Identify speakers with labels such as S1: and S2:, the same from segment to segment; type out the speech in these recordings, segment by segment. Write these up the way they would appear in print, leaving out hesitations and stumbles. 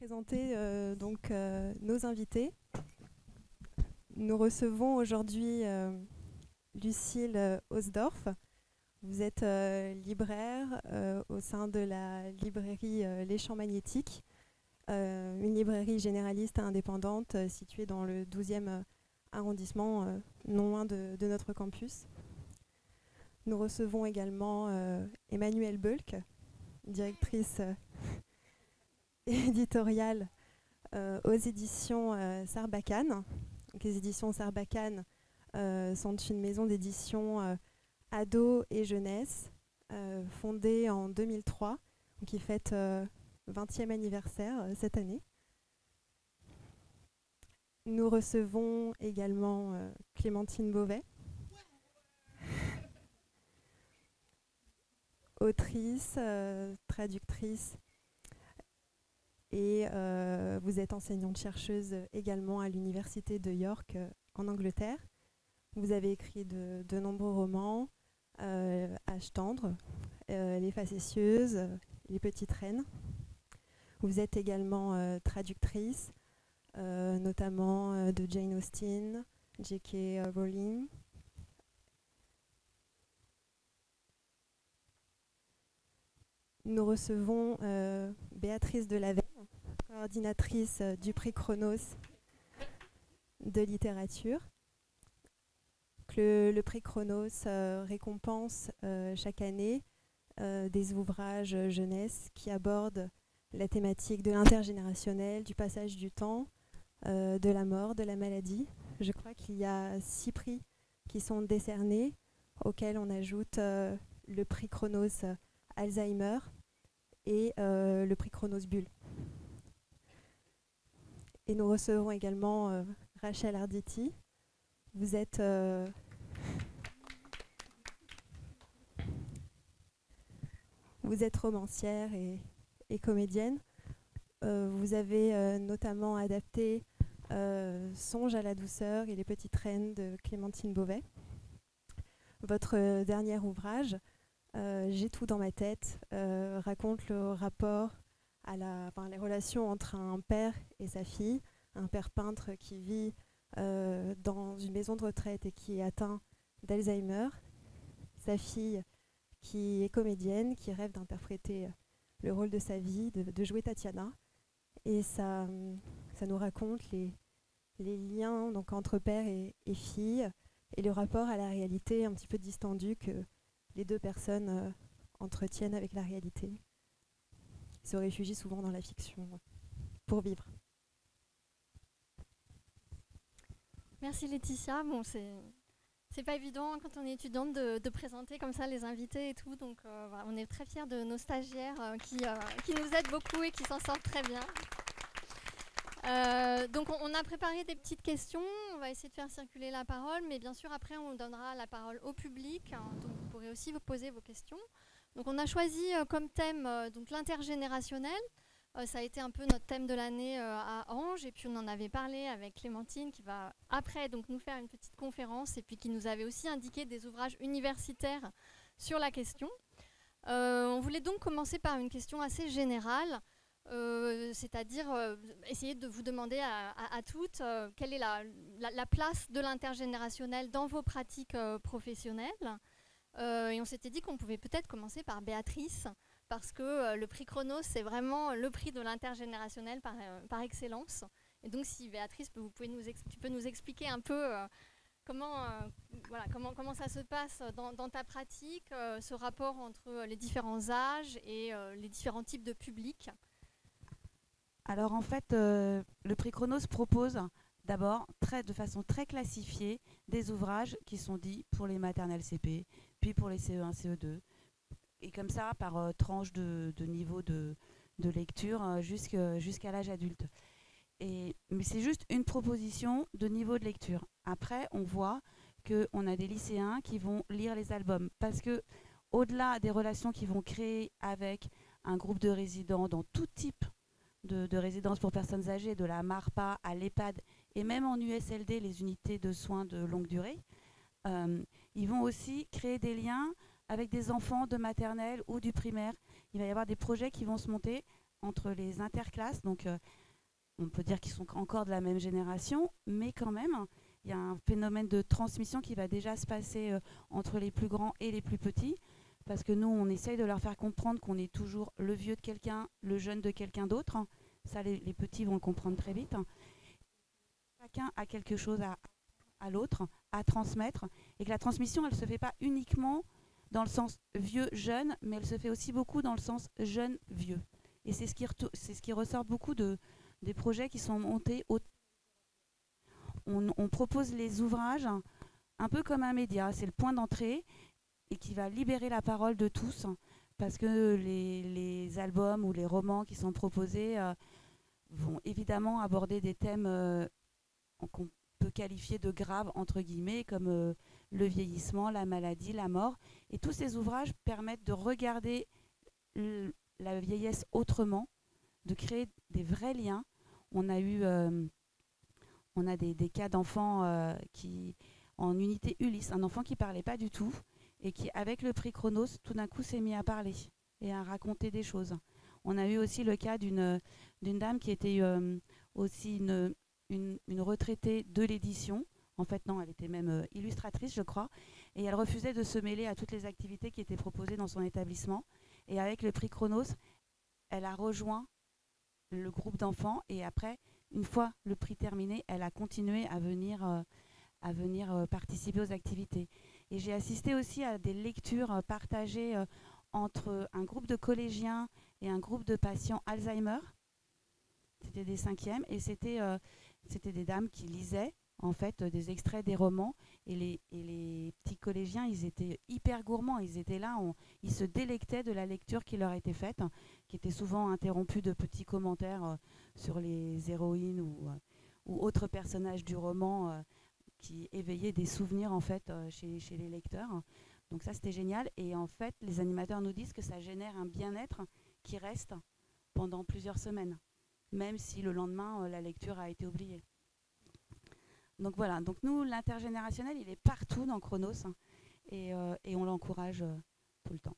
S1: présenter nos invités. Nous recevons aujourd'hui Lucille Hausdorff. Vous êtes libraire au sein de la librairie Les Champs Magnétiques, une librairie généraliste et indépendante située dans le 12e arrondissement, non loin de notre campus. Nous recevons également Emmanuelle Beulk, directrice éditoriale aux éditions Sarbacane. Donc, les éditions Sarbacane sont une maison d'édition ado et jeunesse, fondée en 2003, qui fête 20e anniversaire cette année. Nous recevons également Clémentine Beauvais, autrice, traductrice, et vous êtes enseignante-chercheuse également à l'Université de York en Angleterre. Vous avez écrit de nombreux romans, Âge tendre, Les facétieuses, Les petites reines. Vous êtes également traductrice, notamment de Jane Austen, J.K. Rowling. Nous recevons Béatrice Delaveille, coordinatrice du prix Chronos de littérature. Le prix Chronos récompense chaque année des ouvrages jeunesse qui abordent la thématique de l'intergénérationnel, du passage du temps, de la mort, de la maladie. Je crois qu'il y a 6 prix qui sont décernés, auxquels on ajoute le prix Chronos Alzheimer et le prix Chronos Bulle. Et nous recevrons également Rachel Arditi. Vous êtes romancière et comédienne. Vous avez notamment adapté Songe à la douceur et Les petites reines de Clémentine Beauvais. Votre dernier ouvrage, J'ai tout dans ma tête, raconte le rapport les relations entre un père et sa fille, un père peintre qui vit dans une maison de retraite et qui est atteint d'Alzheimer, sa fille qui est comédienne, qui rêve d'interpréter le rôle de sa vie, de jouer Tatiana. Et ça nous raconte les liens donc, entre père et fille et le rapport à la réalité un petit peu distendu que les deux personnes entretiennent avec la réalité. Ils se réfugient souvent dans la fiction pour vivre.
S2: Merci Laetitia. Bon, c'est pas évident quand on est étudiante de présenter comme ça les invités et tout. Donc voilà, on est très fiers de nos stagiaires qui nous aident beaucoup et qui s'en sortent très bien. Donc on a préparé des petites questions. On va essayer de faire circuler la parole. Mais bien sûr, après, on donnera la parole au public. Donc vous pourrez aussi vous poser vos questions. Donc on a choisi comme thème donc l'intergénérationnel. Ça a été un peu notre thème de l'année à Ange, et puis on en avait parlé avec Clémentine qui va après donc nous faire une petite conférence et puis qui nous avait aussi indiqué des ouvrages universitaires sur la question. On voulait donc commencer par une question assez générale, c'est-à-dire essayer de vous demander à toutes quelle est la place de l'intergénérationnel dans vos pratiques professionnelles. Et on s'était dit qu'on pouvait peut-être commencer par Béatrice, parce que le prix Chronos, c'est vraiment le prix de l'intergénérationnel par excellence. Et donc, si Béatrice, tu peux nous expliquer un peu comment ça se passe dans ta pratique, ce rapport entre les différents âges et les différents types de publics.
S3: Alors, en fait, le prix Chronos propose d'abord, de façon très classifiée, des ouvrages qui sont dits pour les maternelles CP, puis pour les CE1, CE2. Et comme ça, par tranche de niveau de lecture jusqu'à l'âge adulte. Mais c'est juste une proposition de niveau de lecture. Après, on voit qu'on a des lycéens qui vont lire les albums. Parce que, au-delà des relations qu'ils vont créer avec un groupe de résidents dans tout type de résidence pour personnes âgées, de la MARPA à l'EHPAD, et même en USLD, les unités de soins de longue durée, ils vont aussi créer des liens avec des enfants de maternelle ou du primaire. Il va y avoir des projets qui vont se monter entre les interclasses, donc on peut dire qu'ils sont encore de la même génération, mais quand même, il y a un phénomène de transmission qui va déjà se passer entre les plus grands et les plus petits, parce que nous, on essaye de leur faire comprendre qu'on est toujours le vieux de quelqu'un, le jeune de quelqu'un d'autre. Ça, les petits vont le comprendre très vite. Chacun a quelque chose à l'autre, à transmettre, et que la transmission, elle ne se fait pas uniquement dans le sens vieux-jeune, mais elle se fait aussi beaucoup dans le sens jeune-vieux. Et c'est ce qui ressort beaucoup des projets qui sont montés. On propose les ouvrages un peu comme un média, c'est le point d'entrée et qui va libérer la parole de tous, parce que les albums ou les romans qui sont proposés vont évidemment aborder des thèmes qu'on peut qualifier de graves, entre guillemets, comme le vieillissement, la maladie, la mort. Et tous ces ouvrages permettent de regarder la vieillesse autrement, de créer des vrais liens. On a des cas d'enfants qui, en unité Ulysse, un enfant qui ne parlait pas du tout et qui, avec le prix Chronos, tout d'un coup s'est mis à parler et à raconter des choses. On a eu aussi le cas d'une dame qui était aussi une retraitée de l'édition. En fait, non, elle était même illustratrice, je crois. Et elle refusait de se mêler à toutes les activités qui étaient proposées dans son établissement. Et avec le prix Chronos, elle a rejoint le groupe d'enfants. Et après, une fois le prix terminé, elle a continué à venir participer aux activités. Et j'ai assisté aussi à des lectures partagées entre un groupe de collégiens et un groupe de patients Alzheimer. C'était des 5e et c'était des dames qui lisaient en fait des extraits des romans et les petits collégiens, ils étaient hyper gourmands, ils étaient là, ils se délectaient de la lecture qui leur était faite, qui était souvent interrompue de petits commentaires sur les héroïnes ou autres personnages du roman qui éveillaient des souvenirs en fait chez les lecteurs. Donc ça c'était génial et en fait les animateurs nous disent que ça génère un bien-être qui reste pendant plusieurs semaines, même si le lendemain la lecture a été oubliée. Donc voilà, donc nous l'intergénérationnel il est partout dans Chronos et on l'encourage tout le temps.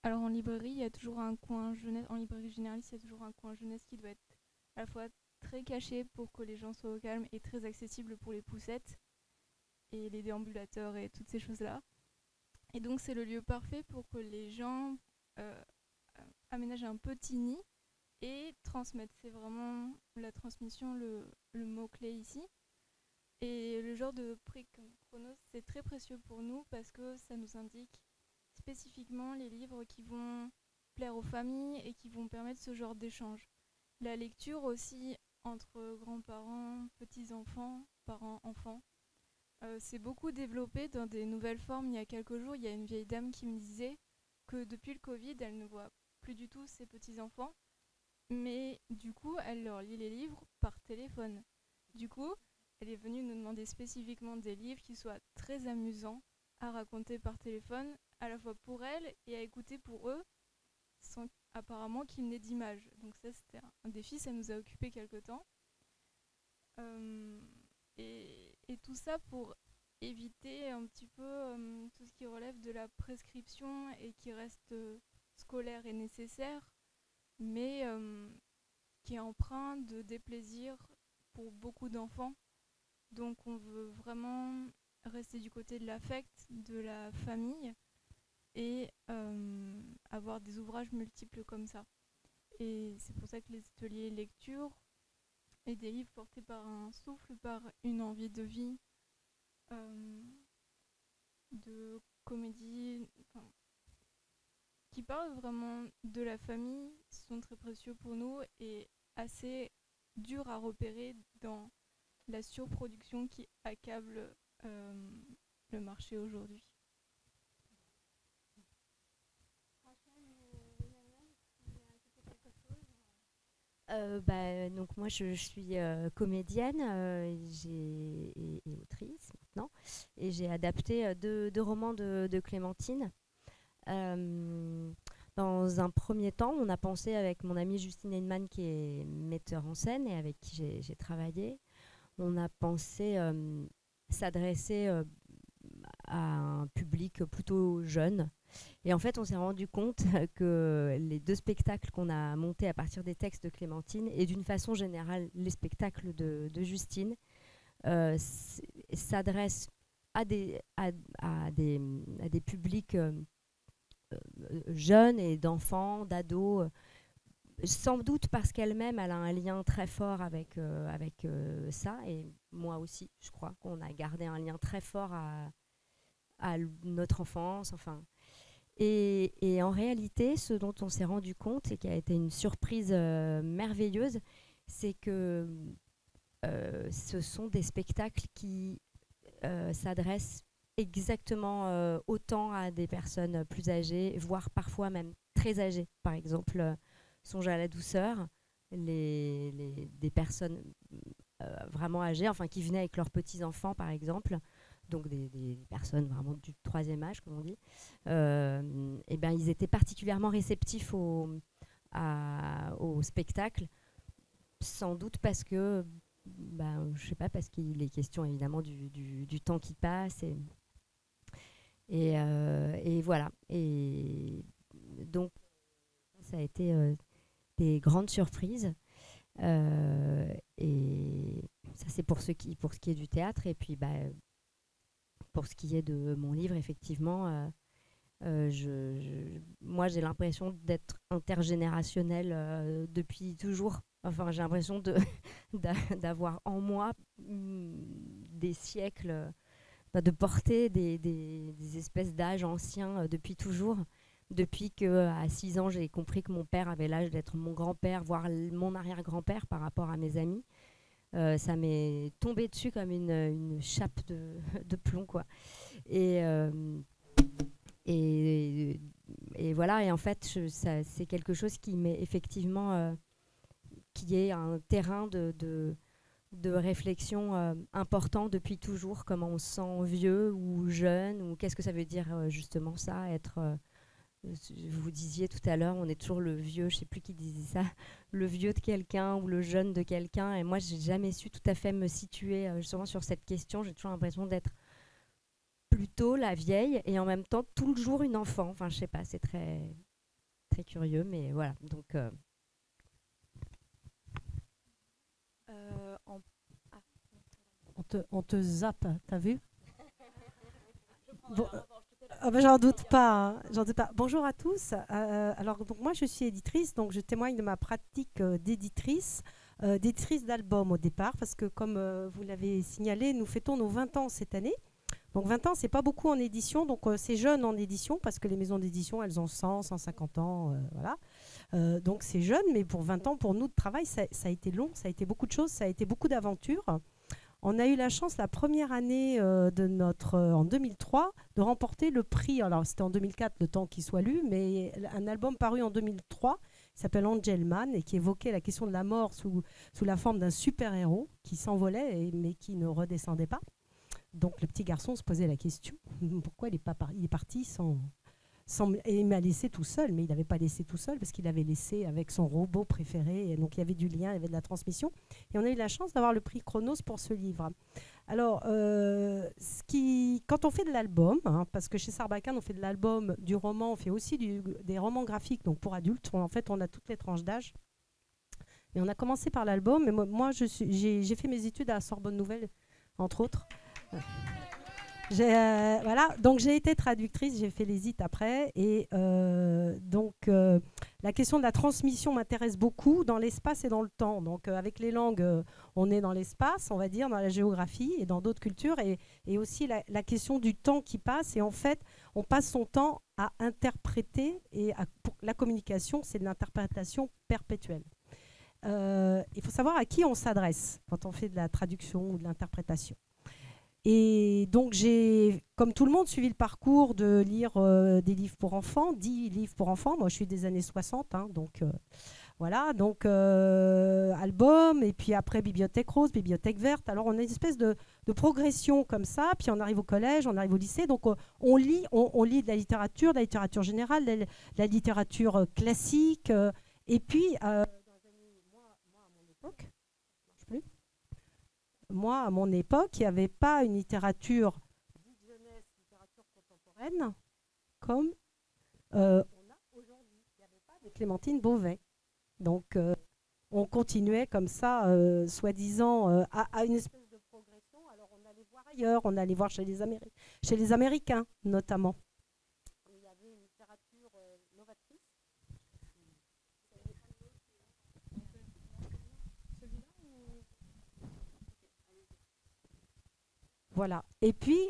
S4: Alors en librairie, il y a toujours un coin jeunesse. En librairie généraliste, il y a toujours un coin jeunesse qui doit être à la fois très caché pour que les gens soient au calme et très accessible pour les poussettes et les déambulateurs et toutes ces choses-là. Et donc c'est le lieu parfait pour que les gens aménagent un petit nid et transmettent. C'est vraiment la transmission le mot-clé ici. Et le genre de prix Chronos, c'est très précieux pour nous parce que ça nous indique spécifiquement les livres qui vont plaire aux familles et qui vont permettre ce genre d'échange. La lecture aussi entre grands-parents, petits-enfants, parents-enfants, c'est beaucoup développé dans des nouvelles formes. Il y a quelques jours, il y a une vieille dame qui me disait que depuis le Covid, elle ne voit plus du tout ses petits-enfants, mais du coup, elle leur lit les livres par téléphone. Du coup, elle est venue nous demander spécifiquement des livres qui soient très amusants à raconter par téléphone, à la fois pour elle et à écouter pour eux, sans apparemment qu'il n'ait d'image. Donc ça, c'était un défi, ça nous a occupé quelque temps. Et tout ça pour éviter un petit peu tout ce qui relève de la prescription et qui reste scolaire et nécessaire, mais qui est empreint de déplaisir pour beaucoup d'enfants. Donc on veut vraiment rester du côté de l'affect, de la famille et avoir des ouvrages multiples comme ça. Et c'est pour ça que les ateliers lecture et des livres portés par un souffle, par une envie de vie, de comédie, qui parlent vraiment de la famille, sont très précieux pour nous et assez durs à repérer dans la surproduction qui accable le marché aujourd'hui.
S5: Donc moi je suis comédienne et autrice maintenant, et j'ai adapté deux romans de Clémentine. Dans un premier temps, on a pensé avec mon amie Justine Heinemann, qui est metteur en scène et avec qui j'ai travaillé, on a pensé s'adresser à un public plutôt jeune. Et en fait, on s'est rendu compte que les 2 spectacles qu'on a montés à partir des textes de Clémentine, et d'une façon générale, les spectacles de Justine, s'adressent à des publics jeunes et d'enfants, d'ados, sans doute parce qu'elle-même, elle a un lien très fort avec ça, et moi aussi, je crois qu'on a gardé un lien très fort à notre enfance, enfin. Et en réalité, ce dont on s'est rendu compte, et qui a été une surprise merveilleuse, c'est que ce sont des spectacles qui s'adressent exactement autant à des personnes plus âgées, voire parfois même très âgées. Par exemple, Songe à la douceur, des personnes vraiment âgées, enfin qui venaient avec leurs petits-enfants par exemple, donc des personnes vraiment du 3e âge, comme on dit, et ben, ils étaient particulièrement réceptifs au spectacle, sans doute parce que, je sais pas, parce qu'il est question évidemment du temps qui passe, et voilà. Et donc, ça a été des grandes surprises. Et ça, c'est pour ce qui est du théâtre. Et puis, pour ce qui est de mon livre, effectivement, moi, j'ai l'impression d'être intergénérationnelle depuis toujours. Enfin, j'ai l'impression d'avoir en moi des siècles, de porter des espèces d'âges anciens depuis toujours. Depuis qu'à 6 ans, j'ai compris que mon père avait l'âge d'être mon grand-père, voire mon arrière-grand-père par rapport à mes amis. Ça m'est tombé dessus comme une chape de plomb, quoi. Et voilà, et en fait, c'est quelque chose qui m'est effectivement, qui est un terrain de réflexion important depuis toujours, comment on se sent vieux ou jeune, ou qu'est-ce que ça veut dire justement ça, être... vous disiez tout à l'heure, on est toujours le vieux, je ne sais plus qui disait ça, le vieux de quelqu'un ou le jeune de quelqu'un. Et moi, je n'ai jamais su tout à fait me situer justement sur cette question. J'ai toujours l'impression d'être plutôt la vieille et en même temps toujours une enfant. Enfin, je ne sais pas, c'est très, très curieux, mais voilà. Donc,
S6: on te zappe, t'as vu? Bon, j'en doute pas, hein, j'en doute pas. Bonjour à tous. Alors, donc, moi, je suis éditrice, donc je témoigne de ma pratique d'éditrice d'albums au départ, parce que comme vous l'avez signalé, nous fêtons nos 20 ans cette année. Donc 20 ans, c'est pas beaucoup en édition, donc c'est jeune en édition, parce que les maisons d'édition, elles ont 100, 150 ans, voilà. Donc c'est jeune, mais pour 20 ans, pour nous, de travail, ça a été long, ça a été beaucoup de choses, ça a été beaucoup d'aventures. On a eu la chance, la première année en 2003, de remporter le prix. Alors, c'était en 2004, le temps qu'il soit lu, mais un album paru en 2003, qui s'appelle Angelman, et qui évoquait la question de la mort sous la forme d'un super-héros qui s'envolait, mais qui ne redescendait pas. Donc, le petit garçon se posait la question, pourquoi il est parti et il m'a laissé tout seul, mais il n'avait pas laissé tout seul parce qu'il avait laissé avec son robot préféré, et donc il y avait du lien, il y avait de la transmission, et on a eu la chance d'avoir le prix Chronos pour ce livre. Alors, quand on fait de l'album, parce que chez Sarbacane on fait de l'album, du roman, on fait aussi des romans graphiques, donc pour adultes, en fait on a toutes les tranches d'âge, mais on a commencé par l'album, et moi j'ai fait mes études à la Sorbonne Nouvelle, entre autres. Voilà, donc j'ai été traductrice, j'ai fait les IT après, et donc la question de la transmission m'intéresse beaucoup dans l'espace et dans le temps. Donc avec les langues, on est dans l'espace, on va dire, dans la géographie et dans d'autres cultures, et aussi la question du temps qui passe. Et en fait, on passe son temps à interpréter, et la communication, c'est de l'interprétation perpétuelle. Il faut savoir à qui on s'adresse quand on fait de la traduction ou de l'interprétation. Et donc j'ai, comme tout le monde, suivi le parcours de lire des livres pour enfants, 10 livres pour enfants. Moi, je suis des années 60, donc Voilà, donc album, et puis après bibliothèque rose, bibliothèque verte. Alors on a une espèce de progression comme ça, puis on arrive au collège, on arrive au lycée, donc on lit de la littérature générale, de la littérature classique, et puis moi, à mon époque, il n'y avait pas une littérature dite jeunesse, littérature contemporaine, comme on a aujourd'hui. Il n'y avait pas de Clémentine Beauvais. Donc, on continuait comme ça, soi-disant, à une espèce de progression. Alors, on allait voir ailleurs, on allait voir chez les Américains, notamment. Il y avait une littérature novatrice. Voilà. Et puis,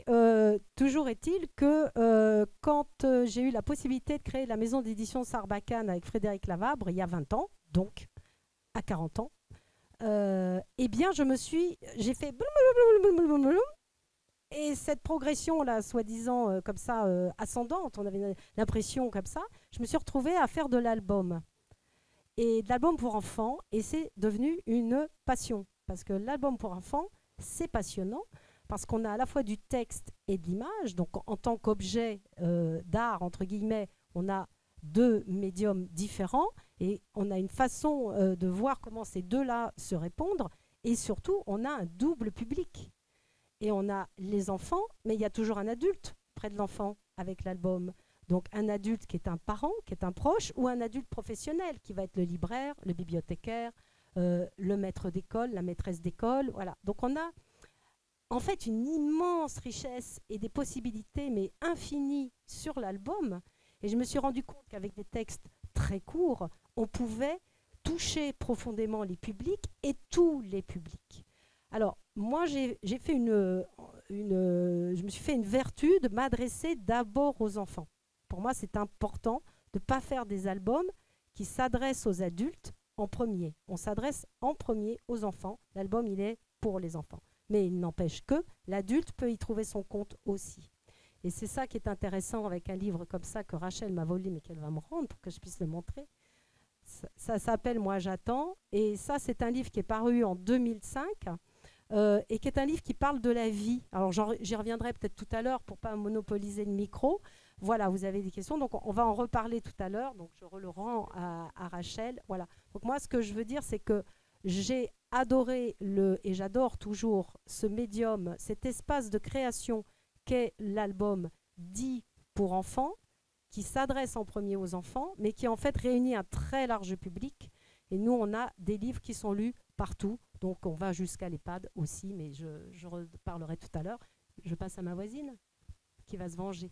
S6: toujours est-il que quand j'ai eu la possibilité de créer la maison d'édition Sarbacane avec Frédéric Lavabre, il y a 20 ans, donc à 40 ans, eh bien, j'ai fait et cette progression-là, soi-disant comme ça, ascendante, on avait l'impression comme ça, je me suis retrouvée à faire de l'album. Et de l'album pour enfants, et c'est devenu une passion. Parce que l'album pour enfants, c'est passionnant, parce qu'on a à la fois du texte et de l'image. Donc, en tant qu'objet d'art, entre guillemets, on a deux médiums différents et on a une façon de voir comment ces deux-là se répondent. Et surtout, on a un double public. Et on a les enfants, mais il y a toujours un adulte près de l'enfant avec l'album. Donc, un adulte qui est un parent, qui est un proche, ou un adulte professionnel qui va être le libraire, le bibliothécaire, le maître d'école, la maîtresse d'école. Voilà. Donc, on a en fait une immense richesse et des possibilités, mais infinies, sur l'album. Et je me suis rendu compte qu'avec des textes très courts, on pouvait toucher profondément les publics et tous les publics. Alors, moi, je me suis fait une vertu de m'adresser d'abord aux enfants. Pour moi, c'est important de ne pas faire des albums qui s'adressent aux adultes en premier. On s'adresse en premier aux enfants. L'album, il est pour les enfants. Mais il n'empêche que l'adulte peut y trouver son compte aussi. Et c'est ça qui est intéressant avec un livre comme ça que Rachel m'a volé, mais qu'elle va me rendre pour que je puisse le montrer. Ça s'appelle « Moi, j'attends ». Et ça, c'est un livre qui est paru en 2005 et qui est un livre qui parle de la vie. Alors, j'y reviendrai peut-être tout à l'heure pour ne pas monopoliser le micro. Voilà, vous avez des questions. Donc, on va en reparler tout à l'heure. Donc, je le rends à Rachel. Voilà. Donc, moi, ce que je veux dire, c'est que j'ai adoré et j'adore toujours ce médium, cet espace de création qu'est l'album dit pour enfants, qui s'adresse en premier aux enfants, mais qui en fait réunit un très large public. Et nous, on a des livres qui sont lus partout. Donc, on va jusqu'à l'EHPAD aussi, mais je reparlerai tout à l'heure. Je passe à ma voisine, qui va se venger.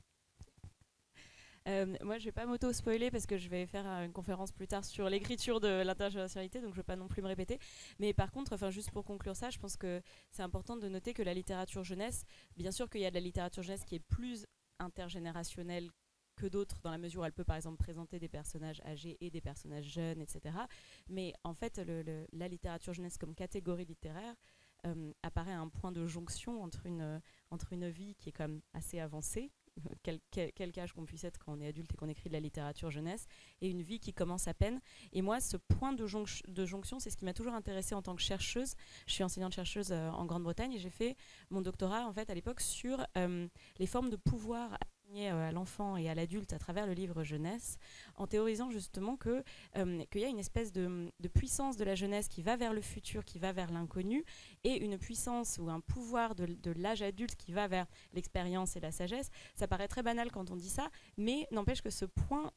S7: Moi, je ne vais pas m'auto-spoiler parce que je vais faire une conférence plus tard sur l'écriture de l'intergénérationnalité, donc je ne vais pas non plus me répéter. Mais par contre, juste pour conclure ça, je pense que c'est important de noter que la littérature jeunesse, bien sûr qu'il y a de la littérature jeunesse qui est plus intergénérationnelle que d'autres, dans la mesure où elle peut par exemple présenter des personnages âgés et des personnages jeunes, etc. Mais en fait, la littérature jeunesse comme catégorie littéraire apparaît à un point de jonction entre une vie qui est quand même assez avancée, quel âge qu'on puisse être quand on est adulte et qu'on écrit de la littérature jeunesse, et une vie qui commence à peine. Et moi, ce point de jonction, c'est ce qui m'a toujours intéressée en tant que chercheuse. Je suis enseignante-chercheuse en Grande-Bretagne et j'ai fait mon doctorat en fait, à l'époque sur les formes de pouvoir assignées à l'enfant et à l'adulte à travers le livre jeunesse, en théorisant justement qu'il y a une espèce de puissance de la jeunesse qui va vers le futur, qui va vers l'inconnu, et une puissance ou un pouvoir de l'âge adulte qui va vers l'expérience et la sagesse. Ça paraît très banal quand on dit ça, mais n'empêche que ce point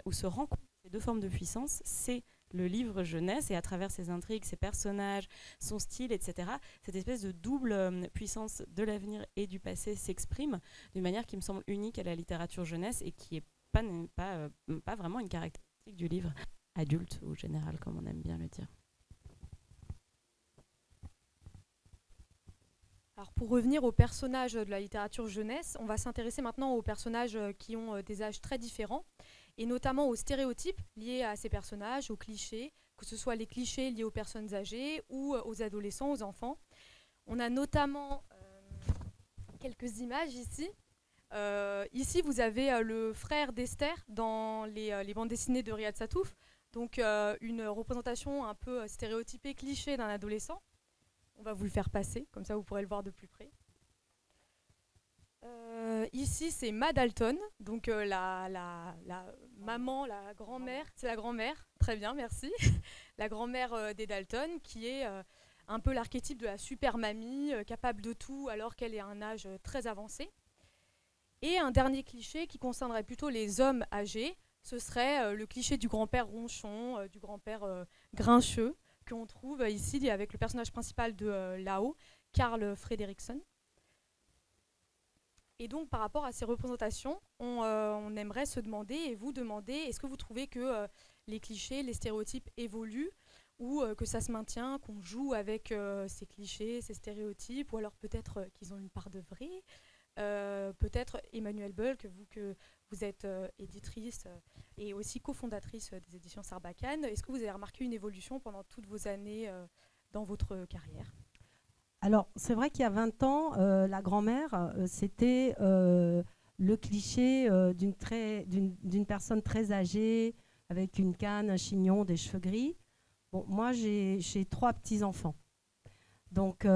S7: où se rencontrent ces deux formes de puissance, c'est le livre jeunesse, et à travers ses intrigues, ses personnages, son style, etc., cette espèce de double puissance de l'avenir et du passé s'exprime d'une manière qui me semble unique à la littérature jeunesse et qui n'est pas vraiment une caractéristique du livre adulte ou général, comme on aime bien le dire.
S8: Alors pour revenir aux personnages de la littérature jeunesse, on va s'intéresser maintenant aux personnages qui ont des âges très différents, et notamment aux stéréotypes liés à ces personnages, aux clichés, que ce soit les clichés liés aux personnes âgées ou aux adolescents, aux enfants. On a notamment quelques images ici. Ici, vous avez le frère d'Esther dans les bandes dessinées de Riyad Sattouf. Donc une représentation un peu stéréotypée, cliché d'un adolescent. On va vous le faire passer, comme ça vous pourrez le voir de plus près. Ici, c'est Ma Dalton, donc la maman, la grand-mère, c'est la grand-mère, très bien, merci. La grand-mère des Dalton, qui est un peu l'archétype de la super mamie, capable de tout alors qu'elle est à un âge très avancé. Et un dernier cliché qui concernerait plutôt les hommes âgés, ce serait le cliché du grand-père ronchon, du grand-père grincheux, qu'on trouve ici avec le personnage principal de Lao, Carl Fredrickson. Et donc, par rapport à ces représentations, on aimerait se demander, et vous demander, est-ce que vous trouvez que les clichés, les stéréotypes évoluent, ou que ça se maintient, qu'on joue avec ces clichés, ces stéréotypes, ou alors peut-être qu'ils ont une part de vrai. Peut-être Emmanuelle Bulk, vous que vous êtes éditrice et aussi cofondatrice des éditions Sarbacane, est-ce que vous avez remarqué une évolution pendant toutes vos années dans votre carrière ?
S6: Alors, c'est vrai qu'il y a 20 ans, la grand-mère, c'était le cliché d'une personne très âgée, avec une canne, un chignon, des cheveux gris. Bon, moi, j'ai 3 petits-enfants. Donc,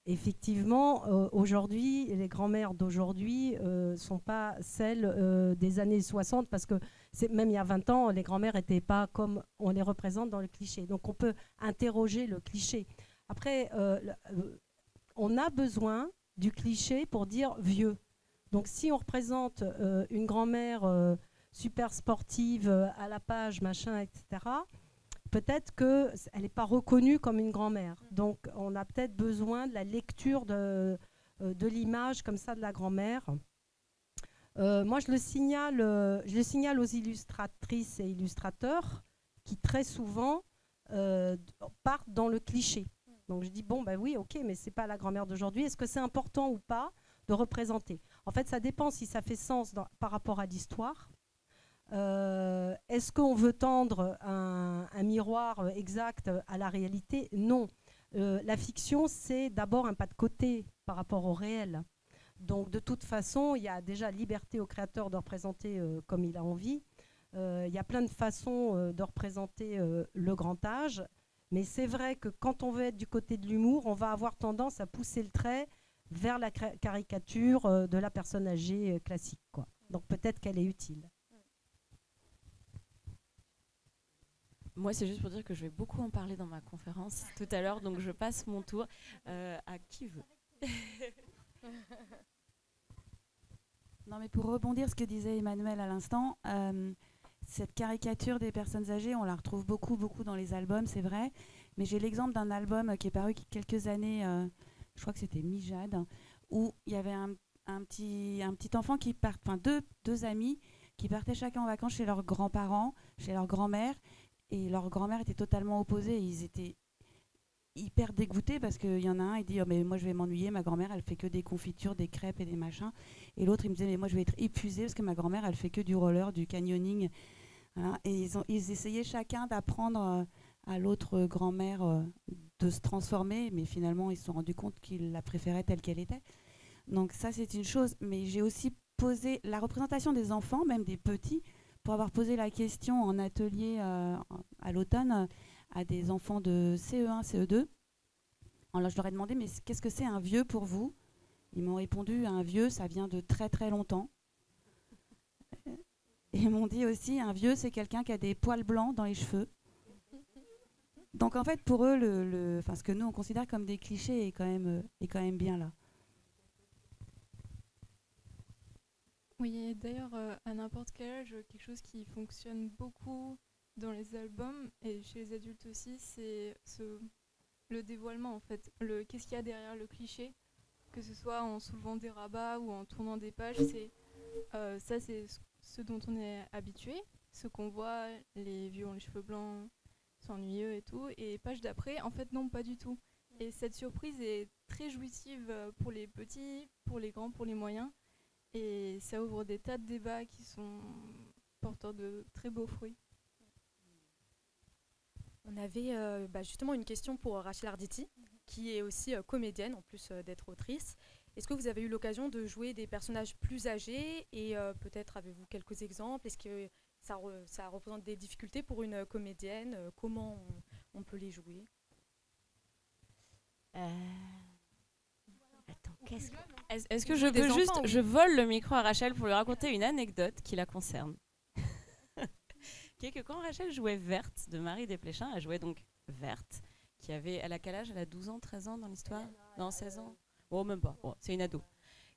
S6: effectivement, aujourd'hui, les grand-mères d'aujourd'hui ne sont pas celles des années 60, parce que même il y a 20 ans, les grand-mères n'étaient pas comme on les représente dans le cliché. Donc, on peut interroger le cliché. Après, on a besoin du cliché pour dire vieux. Donc, si on représente une grand-mère super sportive, à la page, machin, etc., peut-être qu'elle n'est pas reconnue comme une grand-mère. Donc, on a peut-être besoin de la lecture de l'image comme ça de la grand-mère. Moi, je le signale aux illustratrices et illustrateurs qui, très souvent, partent dans le cliché. Donc je dis, bon, bah oui, ok, mais ce n'est pas la grand-mère d'aujourd'hui. Est-ce que c'est important ou pas de représenter ? En fait, ça dépend si ça fait sens par rapport à l'histoire. Est-ce qu'on veut tendre un miroir exact à la réalité ? Non. La fiction, c'est d'abord un pas de côté par rapport au réel. Donc de toute façon, il y a déjà liberté au créateur de représenter comme il a envie. Il y a plein de façons de représenter le grand âge. Mais c'est vrai que quand on veut être du côté de l'humour, on va avoir tendance à pousser le trait vers la caricature de la personne âgée classique, quoi. Donc peut-être qu'elle est utile.
S7: Moi, c'est juste pour dire que je vais beaucoup en parler dans ma conférence tout à l'heure, donc je passe mon tour à qui veut.
S3: Non, mais pour rebondir sur ce que disait Emmanuelle à l'instant, cette caricature des personnes âgées, on la retrouve beaucoup dans les albums, c'est vrai. Mais j'ai l'exemple d'un album qui est paru il y a quelques années, je crois que c'était Mijade, où il y avait un petit enfant qui part, enfin deux amis qui partaient chacun en vacances chez leurs grands-parents, chez leur grand-mère, et leur grand-mère était totalement opposée. Ils étaient hyper dégoûtés parce qu'il y en a un, il dit, oh, mais moi je vais m'ennuyer, ma grand-mère elle fait que des confitures, des crêpes et des machins. Et l'autre il me disait, mais moi je vais être épuisé parce que ma grand-mère elle fait que du roller, du canyoning. Voilà. Et ils essayaient chacun d'apprendre à l'autre grand-mère de se transformer, mais finalement ils se sont rendus compte qu'ils la préféraient telle qu'elle était. Donc ça c'est une chose, mais j'ai aussi posé la représentation des enfants, même des petits, pour avoir posé la question en atelier à l'automne à des enfants de CE1, CE2. Alors je leur ai demandé, mais qu'est-ce que c'est un vieux pour vous ? Ils m'ont répondu, un vieux ça vient de très très longtemps. Et ils m'ont dit aussi, un vieux, c'est quelqu'un qui a des poils blancs dans les cheveux. Donc en fait, pour eux, ce que nous, on considère comme des clichés est quand même bien là.
S4: Oui, d'ailleurs, à n'importe quel âge, quelque chose qui fonctionne beaucoup dans les albums, et chez les adultes aussi, c'est le dévoilement, en fait. Qu'est-ce qu'il y a derrière le cliché ? Que ce soit en soulevant des rabats ou en tournant des pages, ça c'est ce dont on est habitué, ce qu'on voit, les vieux ont les cheveux blancs, sont ennuyeux et tout, et page d'après, en fait non, pas du tout. Et cette surprise est très jouissive pour les petits, pour les grands, pour les moyens, et ça ouvre des tas de débats qui sont porteurs de très beaux fruits.
S8: On avait justement une question pour Rachel Arditi, qui est aussi comédienne en plus d'être autrice. Est-ce que vous avez eu l'occasion de jouer des personnages plus âgés et peut-être avez-vous quelques exemples ? Est-ce qu'il ça représente des difficultés pour une comédienne. Comment on peut les jouer?
S5: Attends, qu'est-ce que...
S7: Est-ce que je peux juste...
S8: enfants, oui.
S7: Je vole le micro à Rachel pour lui raconter une anecdote qui la concerne. Qui est que quand Rachel jouait Verte de Marie Desplechin, elle jouait donc Verte, qui avait... Elle a quel âge? Elle a 12 ans, 13 ans dans l'histoire? Non, 16 ans. Oh, même pas. Bon, c'est une ado.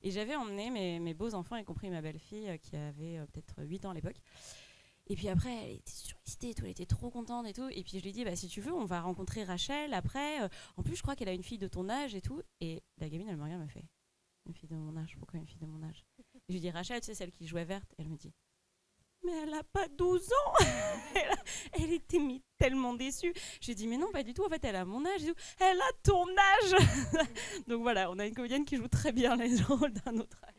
S7: Et j'avais emmené mes beaux-enfants, y compris ma belle-fille, qui avait peut-être 8 ans à l'époque. Et puis après, elle était surexcitée et tout, elle était trop contente et tout. Et puis je lui ai dit, bah, si tu veux, on va rencontrer Rachel après. En plus, je crois qu'elle a une fille de ton âge et tout. Et la gamine, elle me regarde, elle me fait, une fille de mon âge? Pourquoi une fille de mon âge? Et je lui dis, Rachel, tu sais, celle qui jouait Verte. Elle me dit, mais elle n'a pas 12 ans. Elle était tellement déçue. Je lui ai dit, mais non, pas du tout. En fait, elle a mon âge et tout. Elle a ton âge. Donc voilà, on a une comédienne qui joue très bien les rôles d'un autre âge.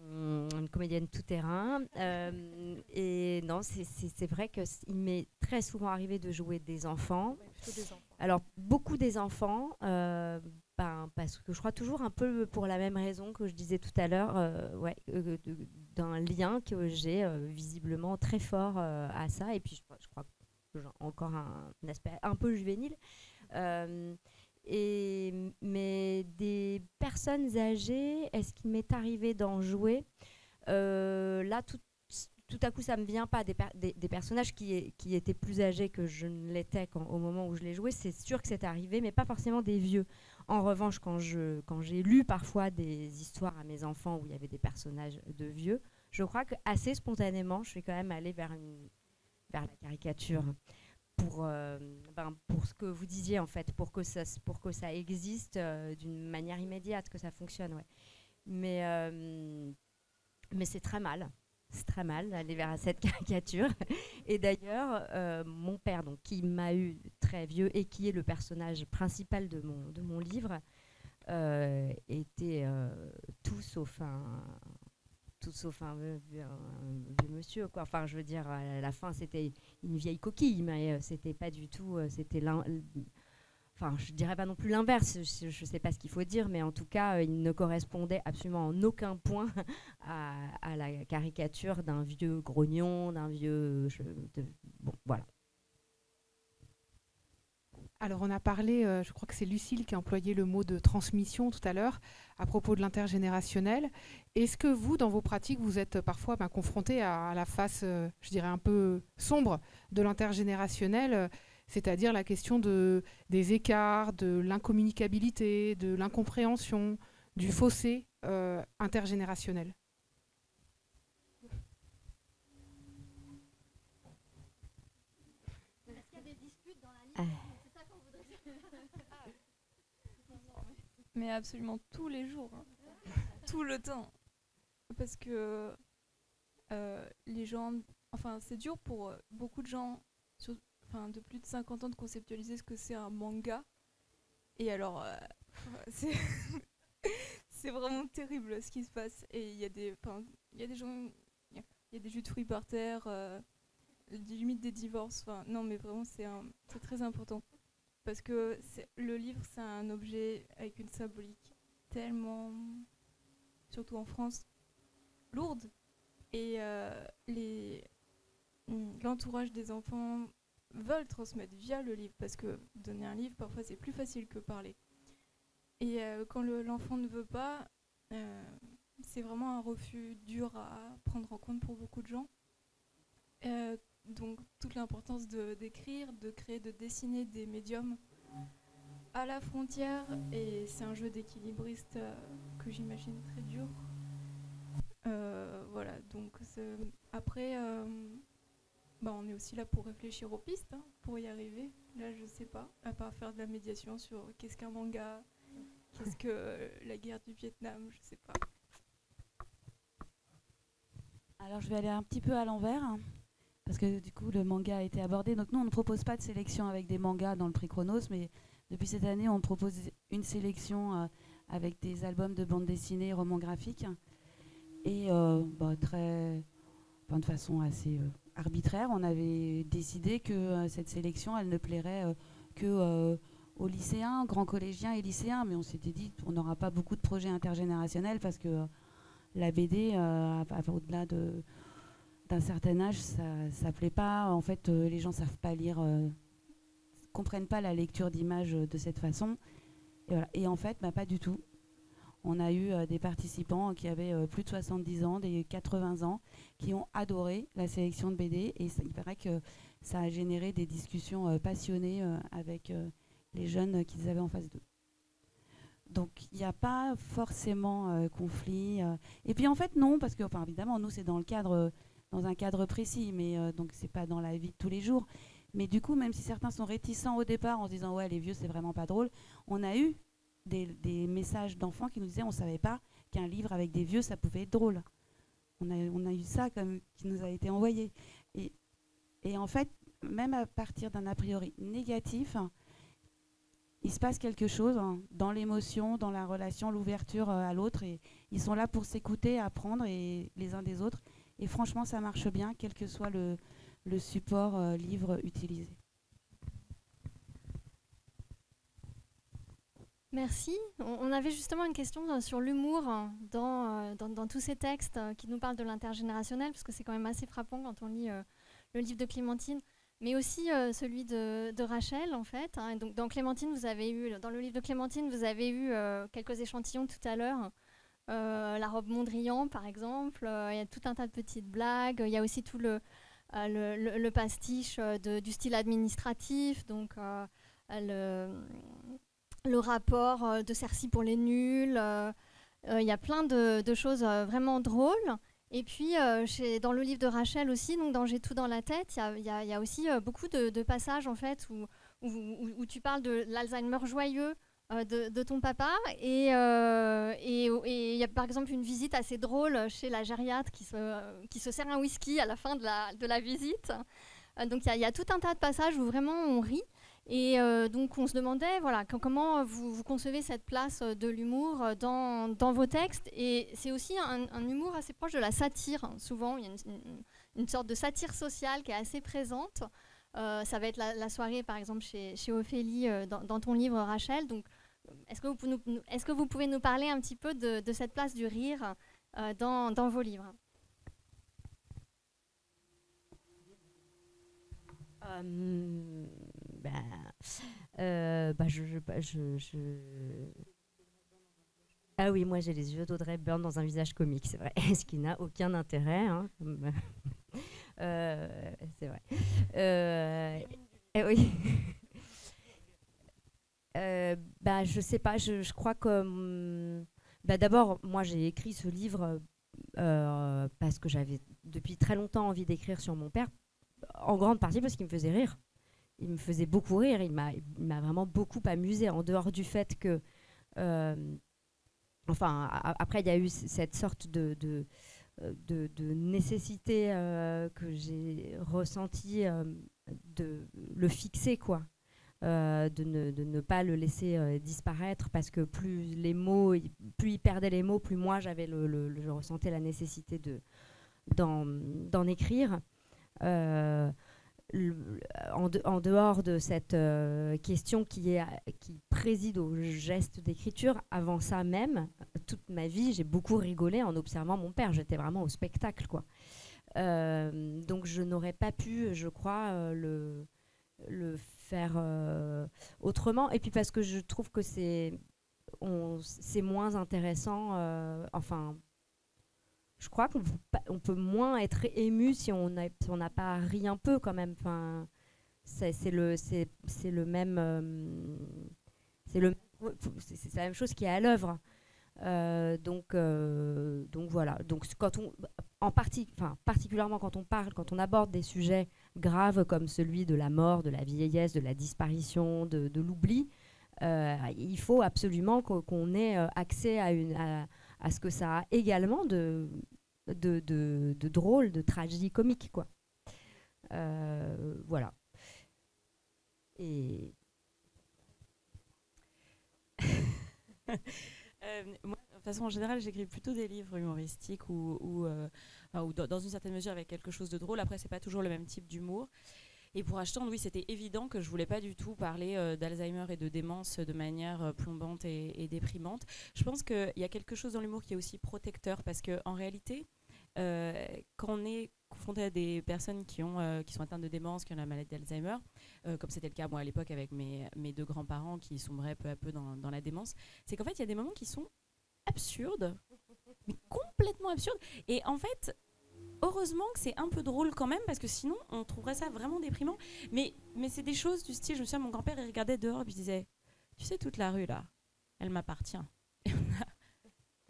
S5: Une comédienne tout-terrain. Et non, c'est vrai qu'il m'est très souvent arrivé de jouer des enfants.
S8: Ouais, plutôt des enfants.
S5: Alors, beaucoup des enfants, parce que je crois toujours un peu pour la même raison que je disais tout à l'heure, d'un lien que j'ai visiblement très fort à ça. Et puis, je crois que j'ai encore un aspect un peu juvénile. Mais des personnes âgées, est-ce qu'il m'est arrivé d'en jouer? Là, tout à coup, ça ne me vient pas des personnages qui étaient plus âgés que je ne l'étais au moment où je les jouais. C'est sûr que c'est arrivé, mais pas forcément des vieux. En revanche, quand j'ai lu parfois des histoires à mes enfants où il y avait des personnages de vieux, je crois qu'assez spontanément, je suis quand même allée vers la caricature. Pour ce que vous disiez en fait, pour que ça existe d'une manière immédiate, que ça fonctionne, ouais. Mais c'est très mal d'aller vers cette caricature. Et d'ailleurs, mon père, donc, qui m'a eu très vieux et qui est le personnage principal de mon livre, était tout sauf un vieux monsieur, quoi. Enfin, je veux dire, à la fin, c'était une vieille coquille, mais c'était pas du tout... Enfin, je dirais pas non plus l'inverse, je sais pas ce qu'il faut dire, mais en tout cas, il ne correspondait absolument en aucun point à la caricature d'un vieux grognon, d'un vieux... Bon, voilà.
S9: Alors on a parlé, je crois que c'est Lucille qui a employé le mot de transmission tout à l'heure à propos de l'intergénérationnel. Est-ce que vous, dans vos pratiques, vous êtes parfois confrontés à la face, je dirais, un peu sombre de l'intergénérationnel, c'est-à-dire la question des écarts, de l'incommunicabilité, de l'incompréhension, du fossé intergénérationnel?
S4: Mais absolument tous les jours, hein. Tout le temps. Parce que les gens... Enfin, c'est dur pour beaucoup de gens de plus de 50 ans de conceptualiser ce que c'est un manga. Et alors, c'est vraiment terrible ce qui se passe. Et il y a des gens... Il y a des jus de fruits par terre, limite des divorces. Non, mais vraiment, c'est très important. Parce que le livre, c'est un objet avec une symbolique tellement, surtout en France, lourde. Et l'entourage des enfants veulent transmettre via le livre. Parce que donner un livre, parfois, c'est plus facile que parler. Et quand l'enfant ne veut pas, c'est vraiment un refus dur à prendre en compte pour beaucoup de gens. Donc toute l'importance d'écrire, de créer, de dessiner des médiums à la frontière, et c'est un jeu d'équilibriste que j'imagine très dur. Voilà, donc après, on est aussi là pour réfléchir aux pistes, hein, pour y arriver. Là, je sais pas, à part faire de la médiation sur qu'est-ce qu'un manga, qu'est-ce que la guerre du Vietnam, je sais pas.
S3: Alors je vais aller un petit peu à l'envers, hein, parce que du coup le manga a été abordé. Donc nous on ne propose pas de sélection avec des mangas dans le prix Chronos, mais depuis cette année on propose une sélection avec des albums de bande dessinée, romans graphiques, et de façon assez arbitraire, on avait décidé que cette sélection elle ne plairait que aux lycéens, grands collégiens et lycéens, mais on s'était dit on n'aura pas beaucoup de projets intergénérationnels parce que la BD, au-delà d'un certain âge, ça plaît pas. En fait, les gens savent pas lire, comprennent pas la lecture d'images de cette façon. Et, voilà. Et en fait, pas du tout. On a eu des participants qui avaient plus de 70 ans, des 80 ans, qui ont adoré la sélection de BD. Et il paraît que ça a généré des discussions passionnées avec les jeunes qu'ils avaient en face d'eux. Donc il n'y a pas forcément conflit. Et puis en fait non, parce que évidemment nous c'est dans un cadre précis, mais donc c'est pas dans la vie de tous les jours. Mais du coup, même si certains sont réticents au départ en se disant ouais les vieux c'est vraiment pas drôle, on a eu des messages d'enfants qui nous disaient on savait pas qu'un livre avec des vieux ça pouvait être drôle. On a eu ça qui nous a été envoyé. Et en fait, même à partir d'un a priori négatif, il se passe quelque chose dans l'émotion, dans la relation, l'ouverture à l'autre. Et ils sont là pour s'écouter, apprendre les uns des autres. Et franchement, ça marche bien, quel que soit le support livre utilisé.
S2: Merci. On avait justement une question sur l'humour dans tous ces textes qui nous parlent de l'intergénérationnel, parce que c'est quand même assez frappant quand on lit le livre de Clémentine, mais aussi celui de Rachel, en fait. Hein. Donc, dans le livre de Clémentine, vous avez eu quelques échantillons tout à l'heure. La robe Mondrian, par exemple. Il y a tout un tas de petites blagues. Il y a aussi tout le pastiche du style administratif. Donc, le rapport de Cersei pour les nuls. Il y a plein de choses vraiment drôles. Et puis, dans le livre de Rachel aussi, donc dans J'ai tout dans la tête, il y a aussi beaucoup de passages en fait, où tu parles de l'Alzheimer joyeux de ton papa. Et il y a par exemple une visite assez drôle chez la gériatre qui se sert un whisky à la fin de la visite. Donc il y a tout un tas de passages où vraiment on rit. Et donc on se demandait comment vous concevez cette place de l'humour dans vos textes. Et c'est aussi un humour assez proche de la satire. Hein. Souvent, il y a une sorte de satire sociale qui est assez présente. Ça va être la soirée, par exemple, chez Ophélie, dans ton livre, Rachel. Donc, est-ce que vous pouvez nous parler un petit peu de cette place du rire dans vos livres ?
S5: Ah oui, moi j'ai les yeux d'Audrey Byrne dans un visage comique, c'est vrai, ce qui n'a aucun intérêt. Hein. C'est vrai. Oui. Je sais pas, je crois que... d'abord, moi j'ai écrit ce livre parce que j'avais depuis très longtemps envie d'écrire sur mon père, en grande partie parce qu'il me faisait rire. Il me faisait beaucoup rire, il m'a vraiment beaucoup amusé, en dehors du fait que... après, il y a eu cette sorte de nécessité que j'ai ressentie de le fixer, quoi. De ne pas le laisser disparaître, parce que plus il perdait les mots, plus moi je ressentais la nécessité d'en écrire. En dehors de cette question qui préside au geste d'écriture, avant ça même, toute ma vie, j'ai beaucoup rigolé en observant mon père. J'étais vraiment au spectacle, quoi. Donc je n'aurais pas pu, je crois, le faire autrement. Et puis parce que je trouve que c'est moins intéressant. Je crois qu'on peut moins être ému si on n'a pas ri un peu, quand même. Enfin, c'est la même chose qui est à l'œuvre. Donc voilà. Donc particulièrement quand on aborde des sujets graves comme celui de la mort, de la vieillesse, de la disparition, de l'oubli, il faut absolument qu'on ait accès à ce que ça a également de drôle, de tragédie-comique, quoi. Voilà. Et...
S7: moi, de façon en général, j'écris plutôt des livres humoristiques ou dans une certaine mesure avec quelque chose de drôle. Après, c'est pas toujours le même type d'humour. Et pour Ashton, oui, c'était évident que je voulais pas du tout parler d'Alzheimer et de démence de manière plombante et déprimante. Je pense qu'il y a quelque chose dans l'humour qui est aussi protecteur, parce qu'en réalité, quand on est confronté à des personnes qui sont atteintes de démence, qui ont la maladie d'Alzheimer, comme c'était le cas moi à l'époque avec mes deux grands-parents qui sombraient peu à peu dans la démence, c'est qu'en fait il y a des moments qui sont absurdes, mais complètement absurdes. Et en fait, heureusement que c'est un peu drôle quand même, parce que sinon on trouverait ça vraiment déprimant. Mais c'est des choses du style, je me souviens, mon grand-père il regardait dehors et puis il disait, tu sais, toute la rue là, elle m'appartient.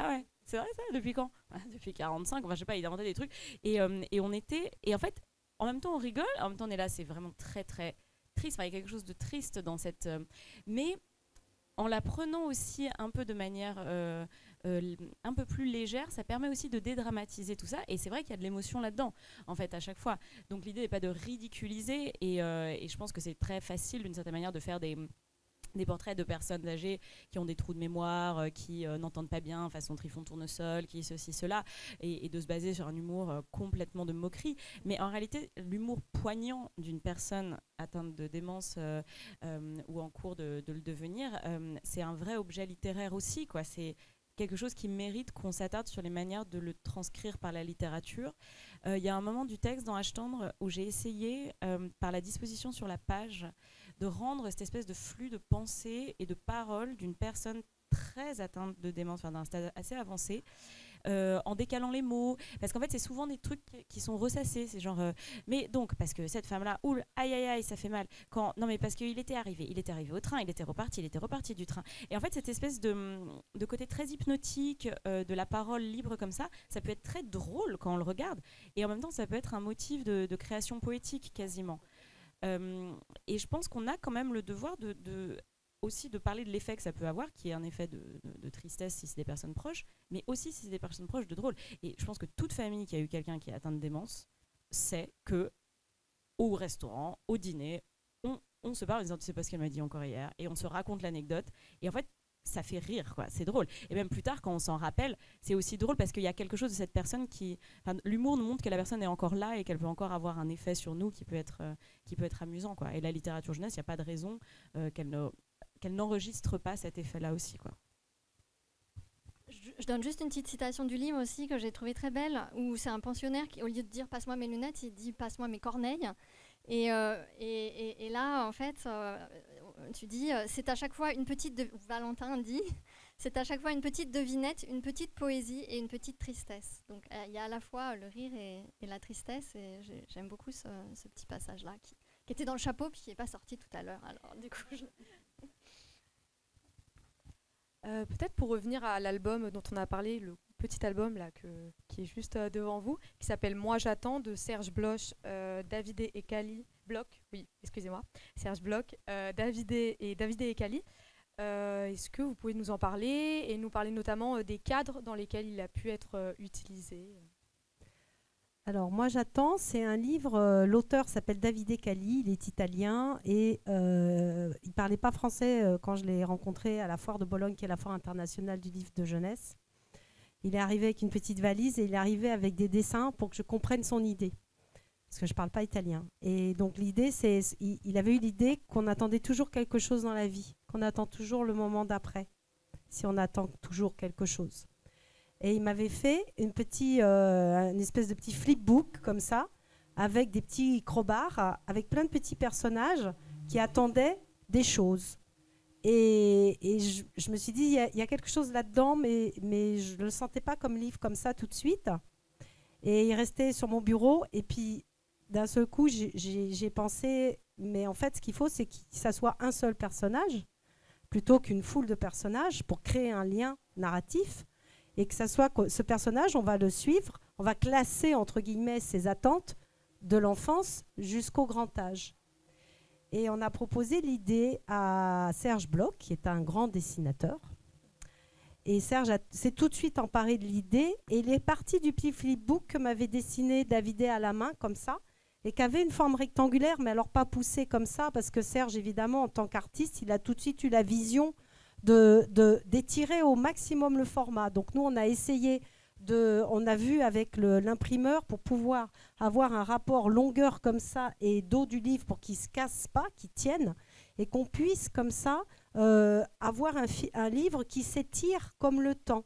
S7: Ah ouais, c'est vrai ça, depuis quand? Depuis 45, enfin je sais pas, il inventait des trucs. Et on était, et en fait, en même temps on rigole, en même temps on est là, c'est vraiment très très triste, enfin, il y a quelque chose de triste dans cette... mais en la prenant aussi un peu de manière un peu plus légère, ça permet aussi de dédramatiser tout ça. Et c'est vrai qu'il y a de l'émotion là-dedans, en fait, à chaque fois. Donc l'idée n'est pas de ridiculiser, et je pense que c'est très facile, d'une certaine manière, de faire des portraits de personnes âgées qui ont des trous de mémoire, qui n'entendent pas bien, façon Trifon Tournesol, qui ceci, cela, et de se baser sur un humour complètement de moquerie. Mais en réalité, l'humour poignant d'une personne atteinte de démence ou en cours de le devenir, c'est un vrai objet littéraire aussi, quoi. C'est quelque chose qui mérite qu'on s'attarde sur les manières de le transcrire par la littérature. Il y a un moment du texte dans Âge tendre où j'ai essayé, par la disposition sur la page, de rendre cette espèce de flux de pensée et de paroles d'une personne très atteinte de démence, enfin d'un stade assez avancé, en décalant les mots, parce qu'en fait c'est souvent des trucs qui sont ressassés, c'est genre mais donc parce que cette femme là, oul, aïe aïe aïe, ça fait mal, quand non mais parce qu'il était arrivé au train, il était reparti du train, et en fait cette espèce de côté très hypnotique de la parole libre comme ça peut être très drôle quand on le regarde, et en même temps ça peut être un motif de création poétique quasiment. Et je pense qu'on a quand même le devoir aussi de parler de l'effet que ça peut avoir, qui est un effet de tristesse si c'est des personnes proches, mais aussi si c'est des personnes proches de drôle. Et je pense que toute famille qui a eu quelqu'un qui est atteint de démence sait que au restaurant, au dîner, on se parle en disant tu sais pas ce qu'elle m'a dit encore hier, et on se raconte l'anecdote, et en fait ça fait rire, quoi, c'est drôle. Et même plus tard, quand on s'en rappelle, c'est aussi drôle parce qu'il y a quelque chose de cette personne l'humour nous montre que la personne est encore là et qu'elle peut encore avoir un effet sur nous qui peut être amusant, quoi. Et la littérature jeunesse, il n'y a pas de raison qu'elle n'enregistre pas cet effet-là aussi, quoi.
S2: Je donne juste une petite citation du livre aussi que j'ai trouvée très belle, où c'est un pensionnaire qui, au lieu de dire « passe-moi mes lunettes », il dit « passe-moi mes corneilles ». Et là, en fait, tu dis « c'est à chaque fois une petite... » Valentin dit « c'est à chaque fois une petite devinette, une petite poésie et une petite tristesse ». Donc il y a à la fois le rire et la tristesse, et j'aime beaucoup ce petit passage-là qui était dans le chapeau puis qui n'est pas sorti tout à l'heure. Alors du coup,
S8: peut-être pour revenir à l'album dont on a parlé, le petit album là, qui est juste devant vous, qui s'appelle Moi j'attends, de Serge Bloch, Davidé et Kali. Serge Bloch, Davidé et Kali. Est-ce que vous pouvez nous en parler et nous parler notamment des cadres dans lesquels il a pu être utilisé?
S6: Alors, Moi j'attends, c'est un livre, l'auteur s'appelle Davidé Kali, il est italien et il ne parlait pas français quand je l'ai rencontré à la foire de Bologne, qui est la foire internationale du livre de jeunesse. Il est arrivé avec une petite valise et il est arrivé avec des dessins pour que je comprenne son idée, parce que je ne parle pas italien. Et donc l'idée, il avait eu l'idée qu'on attendait toujours quelque chose dans la vie, qu'on attend toujours le moment d'après, si on attend toujours quelque chose. Et il m'avait fait une espèce de petit flipbook comme ça, avec des petits crobards, avec plein de petits personnages qui attendaient des choses. Et je me suis dit, il y a quelque chose là-dedans, mais je ne le sentais pas comme livre comme ça tout de suite. Et il restait sur mon bureau. Et puis, d'un seul coup, j'ai pensé, mais en fait, ce qu'il faut, c'est que ça soit un seul personnage, plutôt qu'une foule de personnages, pour créer un lien narratif. Et que ça soit ce personnage, on va le suivre, on va classer, entre guillemets, ses attentes de l'enfance jusqu'au grand âge. Et on a proposé l'idée à Serge Bloch, qui est un grand dessinateur. Et Serge s'est tout de suite emparé de l'idée, et il est parti du petit flipbook que m'avait dessiné Davidé à la main, comme ça, et qui avait une forme rectangulaire, mais alors pas poussée comme ça, parce que Serge, évidemment, en tant qu'artiste, il a tout de suite eu la vision d'étirer au maximum le format. Donc nous, on a essayé, on a vu avec l'imprimeur, pour pouvoir avoir un rapport longueur comme ça et dos du livre pour qu'il ne se casse pas, qu'il tienne, et qu'on puisse comme ça avoir un livre qui s'étire comme le temps.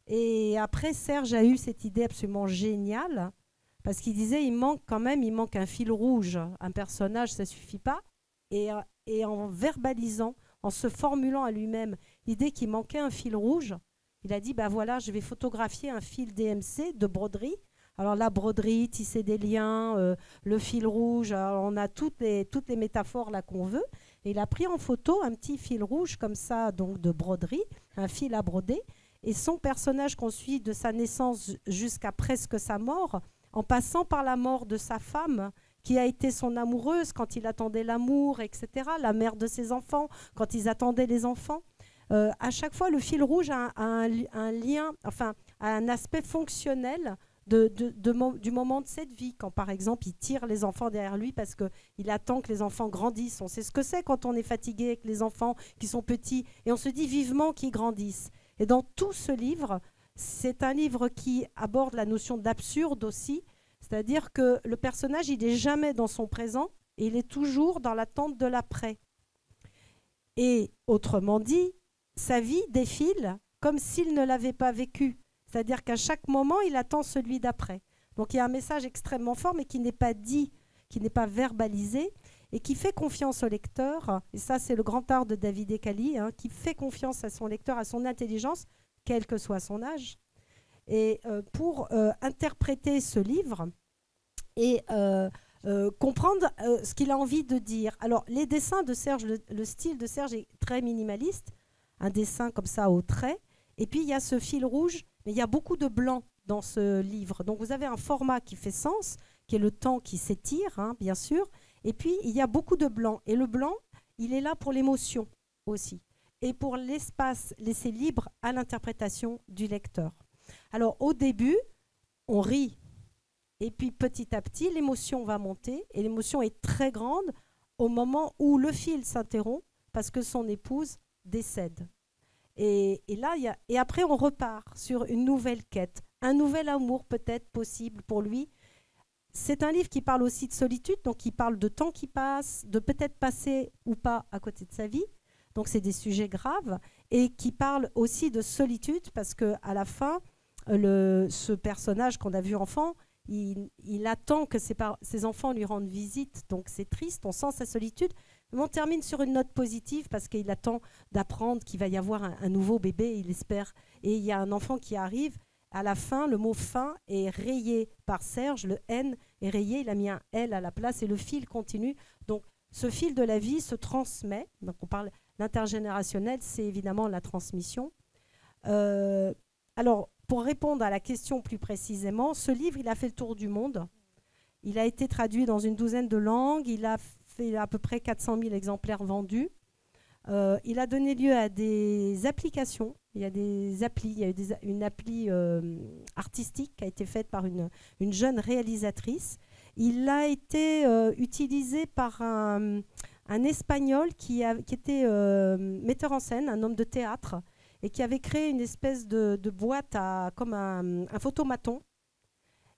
S6: Et après, Serge a eu cette idée absolument géniale, parce qu'il disait, il manque un fil rouge. Un personnage, ça ne suffit pas. Et en verbalisant, en se formulant à lui-même l'idée qu'il manquait un fil rouge, il a dit, bah voilà, je vais photographier un fil DMC de broderie. Alors la broderie, tisser des liens, le fil rouge, alors on a toutes les métaphores là qu'on veut. Et il a pris en photo un petit fil rouge comme ça, donc de broderie, un fil à broder. Et son personnage qu'on suit de sa naissance jusqu'à presque sa mort, en passant par la mort de sa femme, qui a été son amoureuse quand il attendait l'amour, etc., la mère de ses enfants, quand ils attendaient les enfants. À chaque fois, le fil rouge a un lien, enfin, a un aspect fonctionnel du moment de cette vie, quand par exemple il tire les enfants derrière lui parce qu'il attend que les enfants grandissent. On sait ce que c'est quand on est fatigué avec les enfants qui sont petits et on se dit vivement qu'ils grandissent. Et dans tout ce livre, c'est un livre qui aborde la notion d'absurde aussi, c'est-à-dire que le personnage, il n'est jamais dans son présent et il est toujours dans l'attente de l'après. Et autrement dit, sa vie défile comme s'il ne l'avait pas vécu. C'est-à-dire qu'à chaque moment, il attend celui d'après. Donc il y a un message extrêmement fort, mais qui n'est pas dit, qui n'est pas verbalisé, et qui fait confiance au lecteur. Et ça, c'est le grand art de David Ecali, qui fait confiance à son lecteur, à son intelligence, quel que soit son âge. Et pour interpréter ce livre et comprendre ce qu'il a envie de dire. Alors, les dessins de Serge, le style de Serge est très minimaliste, un dessin comme ça au trait. Et puis, il y a ce fil rouge, mais il y a beaucoup de blanc dans ce livre. Donc, vous avez un format qui fait sens, qui est le temps qui s'étire, bien sûr. Et puis, il y a beaucoup de blanc. Et le blanc, il est là pour l'émotion aussi. Et pour l'espace laissé libre à l'interprétation du lecteur. Alors, au début, on rit. Et puis, petit à petit, l'émotion va monter. Et l'émotion est très grande au moment où le fil s'interrompt parce que son épouse décède. Et là, et après, on repart sur une nouvelle quête. Un nouvel amour peut-être possible pour lui. C'est un livre qui parle aussi de solitude, donc qui parle de temps qui passe, de peut-être passer ou pas à côté de sa vie. Donc, c'est des sujets graves. Et qui parle aussi de solitude parce qu'à la fin, ce personnage qu'on a vu enfant, il attend que ses enfants lui rendent visite. Donc, c'est triste, on sent sa solitude. Mais on termine sur une note positive parce qu'il attend d'apprendre qu'il va y avoir un nouveau bébé, il espère. Et il y a un enfant qui arrive. À la fin, le mot « fin » est rayé par Serge. Le « N » est rayé, il a mis un « L » à la place et le fil continue. Donc, ce fil de la vie se transmet. Donc, on parle d'intergénérationnel, c'est évidemment la transmission. Alors, pour répondre à la question plus précisément, ce livre, il a fait le tour du monde. Il a été traduit dans une douzaine de langues. Il a fait à peu près 400 000 exemplaires vendus. Il a donné lieu à des applications. Il y a des applis. Il y a eu une appli artistique qui a été faite par une jeune réalisatrice. Il a été utilisé par un Espagnol qui était metteur en scène, un homme de théâtre, et qui avait créé une espèce de boîte comme un photomaton.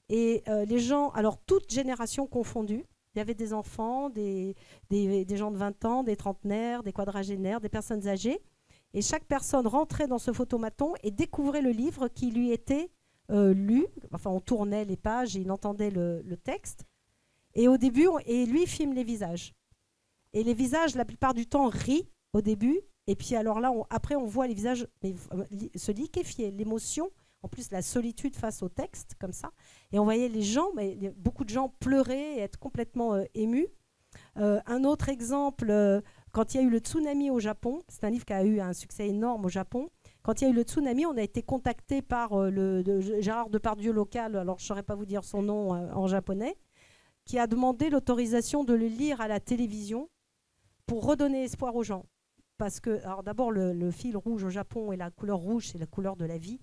S6: Et les gens, alors toutes générations confondues, il y avait des enfants, des gens de 20 ans, des trentenaires, des quadragénaires, des personnes âgées. Et chaque personne rentrait dans ce photomaton et découvrait le livre qui lui était lu. Enfin, on tournait les pages et il entendait le texte. Et au début, lui filme les visages. Et les visages, la plupart du temps, rient au début. Et puis alors là, après, on voit les visages se liquéfier, l'émotion. En plus, la solitude face au texte, comme ça. Et on voyait les gens, beaucoup de gens pleurer et être complètement émus. Un autre exemple, quand il y a eu le tsunami au Japon, c'est un livre qui a eu un succès énorme au Japon. Quand il y a eu le tsunami, on a été contacté par Gérard Depardieu local, alors je ne saurais pas vous dire son nom en japonais, qui a demandé l'autorisation de le lire à la télévision pour redonner espoir aux gens. Parce que, alors d'abord, le fil rouge au Japon et la couleur rouge, c'est la couleur de la vie.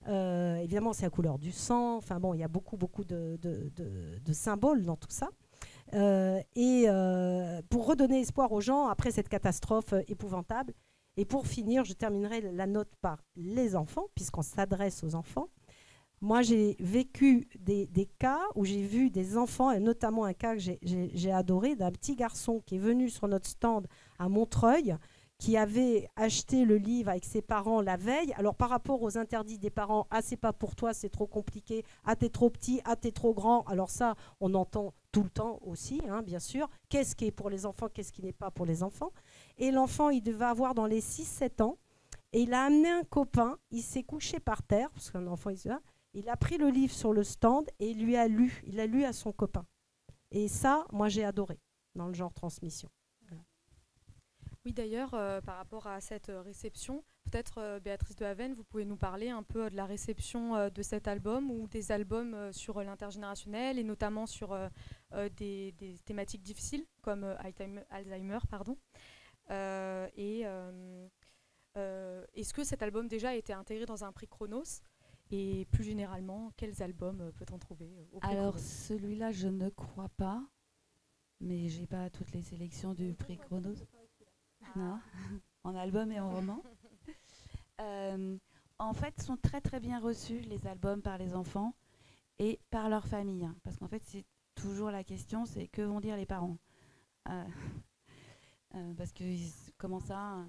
S6: Évidemment, c'est la couleur du sang. Enfin bon, il y a beaucoup de symboles dans tout ça. Et pour redonner espoir aux gens après cette catastrophe épouvantable. Et pour finir, je terminerai la note par les enfants, puisqu'on s'adresse aux enfants. Moi, j'ai vécu des cas où j'ai vu des enfants, et notamment un cas que j'ai adoré, d'un petit garçon qui est venu sur notre stand à Montreuil, qui avait acheté le livre avec ses parents la veille. Alors par rapport aux interdits des parents, ah c'est pas pour toi, c'est trop compliqué, ah t'es trop petit, ah t'es trop grand. Alors ça, on entend tout le temps aussi, hein, bien sûr. Qu'est-ce qui est pour les enfants, qu'est-ce qui n'est pas pour les enfants. Et l'enfant, il devait avoir dans les 6-7 ans, et il a amené un copain, il s'est couché par terre, parce qu'un enfant, il a pris le livre sur le stand et il lui a lu, il a lu à son copain. Et ça, moi j'ai adoré, dans le genre transmission.
S8: Oui, d'ailleurs, par rapport à cette réception, peut-être Béatrice de Haven, vous pouvez nous parler un peu de la réception de cet album ou des albums sur l'intergénérationnel et notamment sur des thématiques difficiles comme Alzheimer. Est-ce que cet album déjà a été intégré dans un prix Chronos? Et plus généralement, quels albums peut-on trouver au prix
S3: Alors
S8: Chronos?
S3: celui-là, je ne crois pas, mais j'ai pas toutes les sélections du prix Chronos. Non, en album et en roman. En fait, sont très très bien reçus les albums par les enfants et par leur famille, hein, parce qu'en fait, c'est toujours la question, c'est que vont dire les parents, parce que comment ça,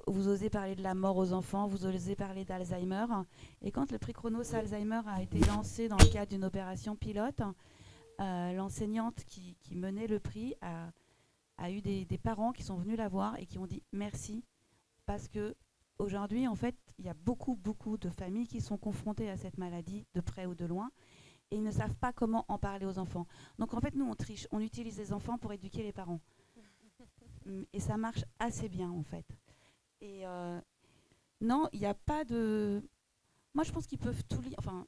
S3: vous osez parler de la mort aux enfants, vous osez parler d'Alzheimer, et quand le prix Chronos Alzheimer a été lancé dans le cadre d'une opération pilote, l'enseignante qui menait le prix a eu des parents qui sont venus la voir et qui ont dit merci, parce que aujourd'hui, en fait, il y a beaucoup de familles qui sont confrontées à cette maladie, de près ou de loin, et ils ne savent pas comment en parler aux enfants. Donc en fait, nous, on triche, on utilise les enfants pour éduquer les parents. Et ça marche assez bien, en fait. Et non, il n'y a pas de... Moi, je pense qu'ils peuvent tout lire. Enfin,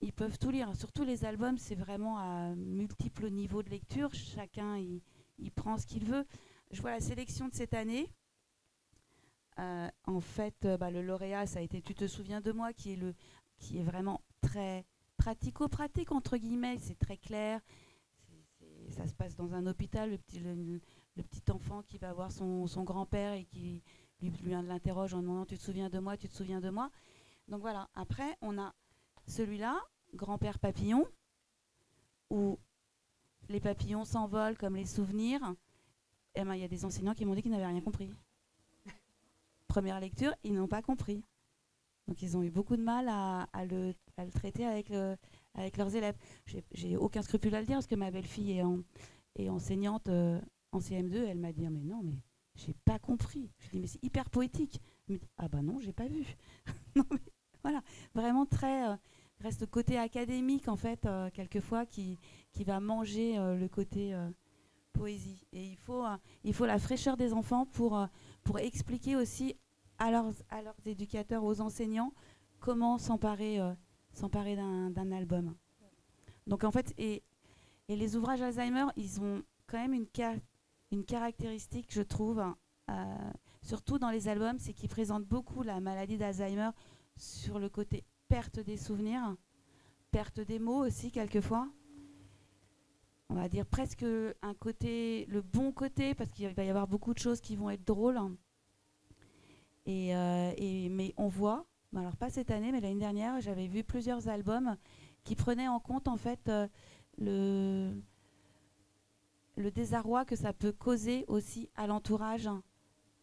S3: ils peuvent tout lire. Surtout les albums, c'est vraiment à multiples niveaux de lecture. Chacun, il prend ce qu'il veut. Je vois la sélection de cette année. En fait, le lauréat, ça a été Tu te souviens de moi, qui est vraiment très pratico-pratique, entre guillemets. C'est très clair. Ça se passe dans un hôpital. Le petit enfant qui va voir son grand-père et qui lui l'interroge en demandant « Tu te souviens de moi, tu te souviens de moi ?» Donc voilà. Après, on a celui-là, Grand-père papillon, où les papillons s'envolent comme les souvenirs. Et il y a des enseignants qui m'ont dit qu'ils n'avaient rien compris. Première lecture, ils n'ont pas compris. Donc ils ont eu beaucoup de mal à le traiter avec leurs élèves. J'ai aucun scrupule à le dire parce que ma belle-fille est enseignante en CM2. Elle m'a dit « Mais non, mais j'ai pas compris. » Je lui ai dit « Mais c'est hyper poétique. » Elle me dit « Ah bah non, j'ai pas vu. » Non, mais voilà, vraiment très... reste le côté académique, en fait, quelquefois, qui va manger le côté poésie. Et il faut la fraîcheur des enfants pour expliquer aussi à leurs éducateurs, aux enseignants, comment s'emparer d'un album. Donc, en fait, et les ouvrages Alzheimer, ils ont quand même une caractéristique, je trouve, surtout dans les albums, c'est qu'ils présentent beaucoup la maladie d'Alzheimer sur le côté perte des souvenirs, perte des mots aussi quelquefois. On va dire presque un côté, le bon côté, parce qu'il va y avoir beaucoup de choses qui vont être drôles. Mais on voit, alors pas cette année, mais l'année dernière, j'avais vu plusieurs albums qui prenaient en compte en fait le désarroi que ça peut causer aussi à l'entourage,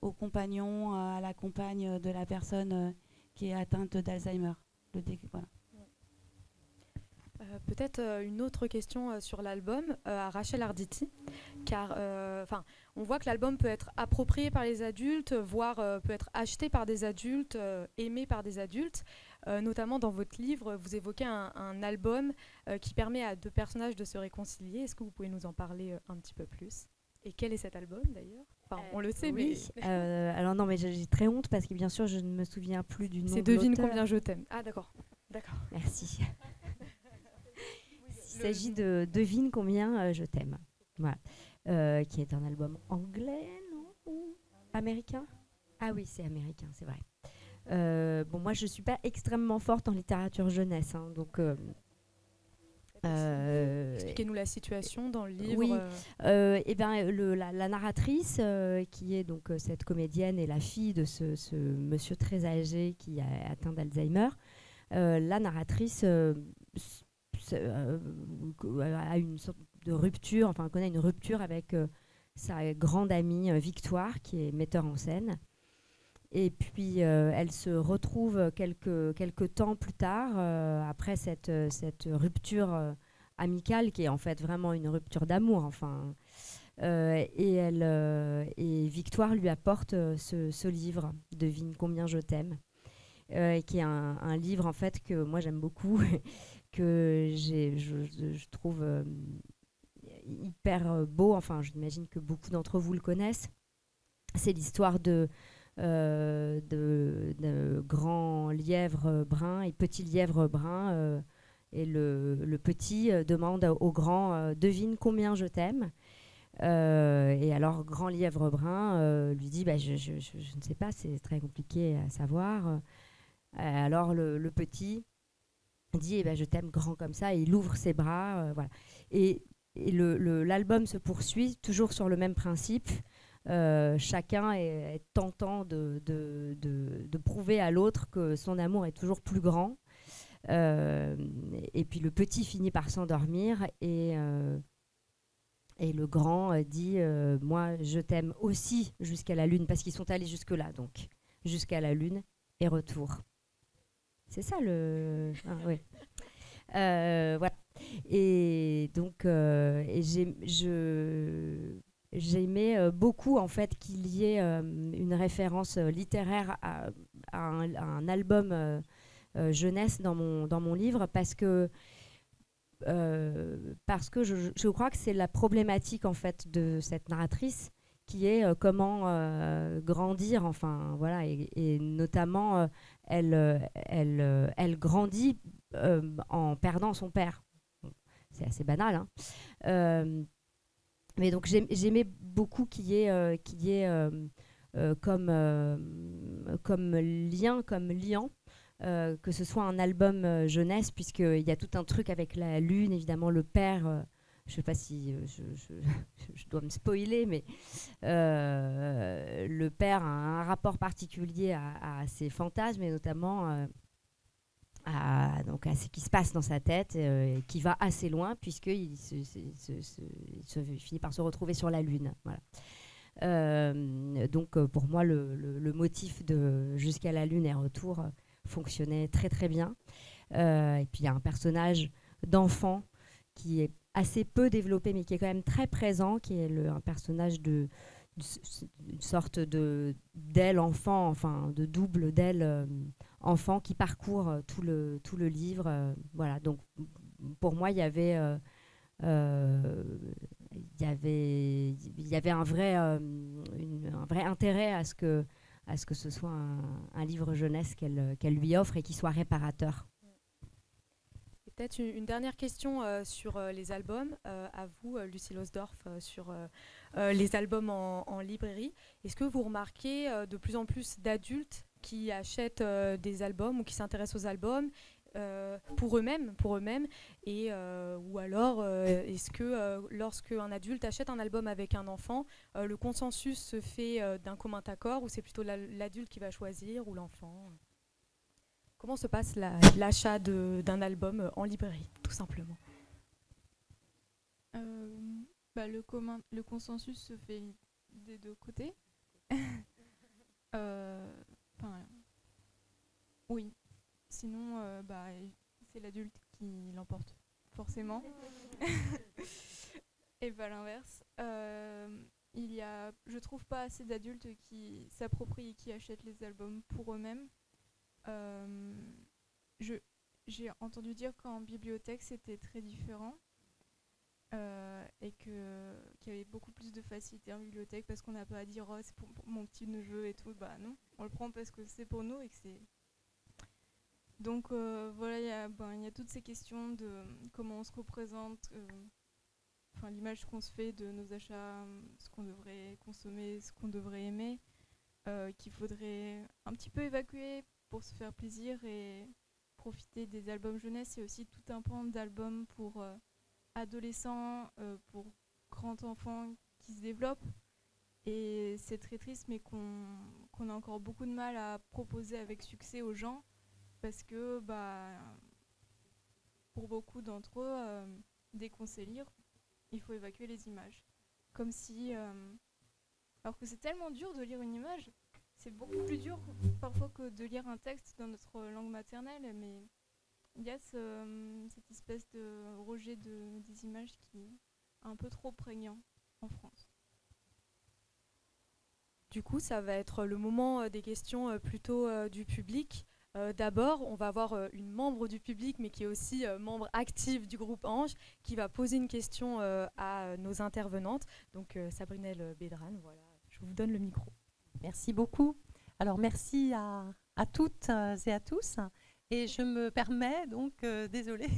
S3: aux compagnons, à la compagne de la personne qui est atteinte d'Alzheimer. Voilà.
S8: Peut-être une autre question sur l'album à Rachel Arditi, car on voit que l'album peut être approprié par les adultes, voire peut être acheté par des adultes, aimé par des adultes. Notamment dans votre livre, vous évoquez un album qui permet à deux personnages de se réconcilier. Est-ce que vous pouvez nous en parler un petit peu plus? Et quel est cet album d'ailleurs? Enfin, on le sait,
S5: oui.
S8: mais...
S5: alors non, mais j'ai très honte parce que bien sûr, je ne me souviens plus du nom.
S8: C'est Devine combien je t'aime. Ah d'accord.
S5: Merci. Il s'agit de Devine combien je t'aime. Voilà. Qui est un album anglais, non? Ou américain? Ah oui, c'est américain, c'est vrai. Bon, moi, je ne suis pas extrêmement forte en littérature jeunesse, hein, donc...
S8: Expliquez-nous la situation dans le livre.
S5: Oui, la narratrice, qui est donc cette comédienne et la fille de ce monsieur très âgé qui a atteint d'Alzheimer, la narratrice a une sorte de rupture, enfin connaît une rupture avec sa grande amie Victoire, qui est metteur en scène. Et puis elle se retrouve quelques temps plus tard, après cette rupture amicale, qui est en fait vraiment une rupture d'amour. Enfin, et Victoire lui apporte ce livre, Devine combien je t'aime, qui est un livre en fait que moi j'aime beaucoup, que je trouve hyper beau. Enfin, j'imagine que beaucoup d'entre vous le connaissent. C'est l'histoire de grands lièvres bruns et petits lièvres bruns. Et le petit demande au grand devine combien je t'aime. Et alors, grand lièvre brun lui dit je ne sais pas, c'est très compliqué à savoir. Alors, le petit dit je t'aime grand comme ça, et il ouvre ses bras. Voilà. Et l'album se poursuit toujours sur le même principe. Chacun est tentant de prouver à l'autre que son amour est toujours plus grand. Et puis le petit finit par s'endormir, et le grand dit moi je t'aime aussi jusqu'à la lune, parce qu'ils sont allés jusque là, donc jusqu'à la lune et retour. C'est ça le oui. Voilà. Et donc j'aimais beaucoup en fait qu'il y ait une référence littéraire à un album jeunesse dans mon livre, parce que je crois que c'est la problématique en fait de cette narratrice, qui est comment grandir, enfin voilà, et notamment elle grandit en perdant son père. Bon, c'est assez banal, hein. Mais donc j'aimais beaucoup qu'il y ait comme lien, comme liant, que ce soit un album jeunesse, puisqu'il y a tout un truc avec la lune, évidemment le père, je ne sais pas si je dois me spoiler, mais le père a un rapport particulier à ses fantasmes, et notamment à ce qui se passe dans sa tête, qui va assez loin, puisqu'il finit par se retrouver sur la lune. Voilà. Donc pour moi, le motif de Jusqu'à la lune et retour fonctionnait très très bien. Et puis il y a un personnage d'enfant qui est assez peu développé, mais qui est quand même très présent, qui est un personnage une sorte d'aile enfant, enfin de double d'aile enfant, qui parcourt tout le livre. Voilà, donc pour moi il y avait un vrai intérêt à ce que ce soit un livre jeunesse qu'elle lui offre, et qui soit réparateur.
S8: Peut-être une dernière question sur les albums. À vous, Lucille Osdorf, sur les albums en librairie. Est-ce que vous remarquez de plus en plus d'adultes qui achètent des albums, ou qui s'intéressent aux albums pour eux-mêmes, et ou alors est-ce que lorsqu'un adulte achète un album avec un enfant, le consensus se fait d'un commun accord, ou c'est plutôt l'adulte qui va choisir, ou l'enfant? Comment se passe l'achat d'un album en librairie, tout simplement?
S4: Le consensus se fait des deux côtés. Oui. Sinon, c'est l'adulte qui l'emporte, forcément. Et pas l'inverse. Je trouve pas assez d'adultes qui s'approprient et qui achètent les albums pour eux-mêmes. J'ai entendu dire qu'en bibliothèque c'était très différent, et qu'il y avait beaucoup plus de facilité en bibliothèque, parce qu'on n'a pas à dire oh, c'est pour mon petit neveu et tout. Bah non, on le prend parce que c'est pour nous, et que c'est. Donc voilà, il y a toutes ces questions de comment on se représente, l'image qu'on se fait de nos achats, ce qu'on devrait consommer, ce qu'on devrait aimer, qu'il faudrait un petit peu évacuer pour se faire plaisir et profiter des albums jeunesse. Il y a aussi tout un pan d'albums pour adolescents, pour grands enfants qui se développent. Et c'est très triste, mais qu'on a encore beaucoup de mal à proposer avec succès aux gens, parce que pour beaucoup d'entre eux, dès qu'on sait lire, il faut évacuer les images. Comme si... alors que c'est tellement dur de lire une image. c'est beaucoup plus dur parfois que de lire un texte dans notre langue maternelle, mais il y a cette espèce de rejet des images qui est un peu trop prégnant en France.
S8: Du coup, ça va être le moment des questions plutôt du public. D'abord, on va avoir une membre du public, mais qui est aussi membre active du groupe Ange, qui va poser une question à nos intervenantes. Donc, Sabrinelle Bédran, voilà, je vous donne le micro.
S10: Merci beaucoup. Alors, merci à toutes et à tous. Et je me permets donc, désolée,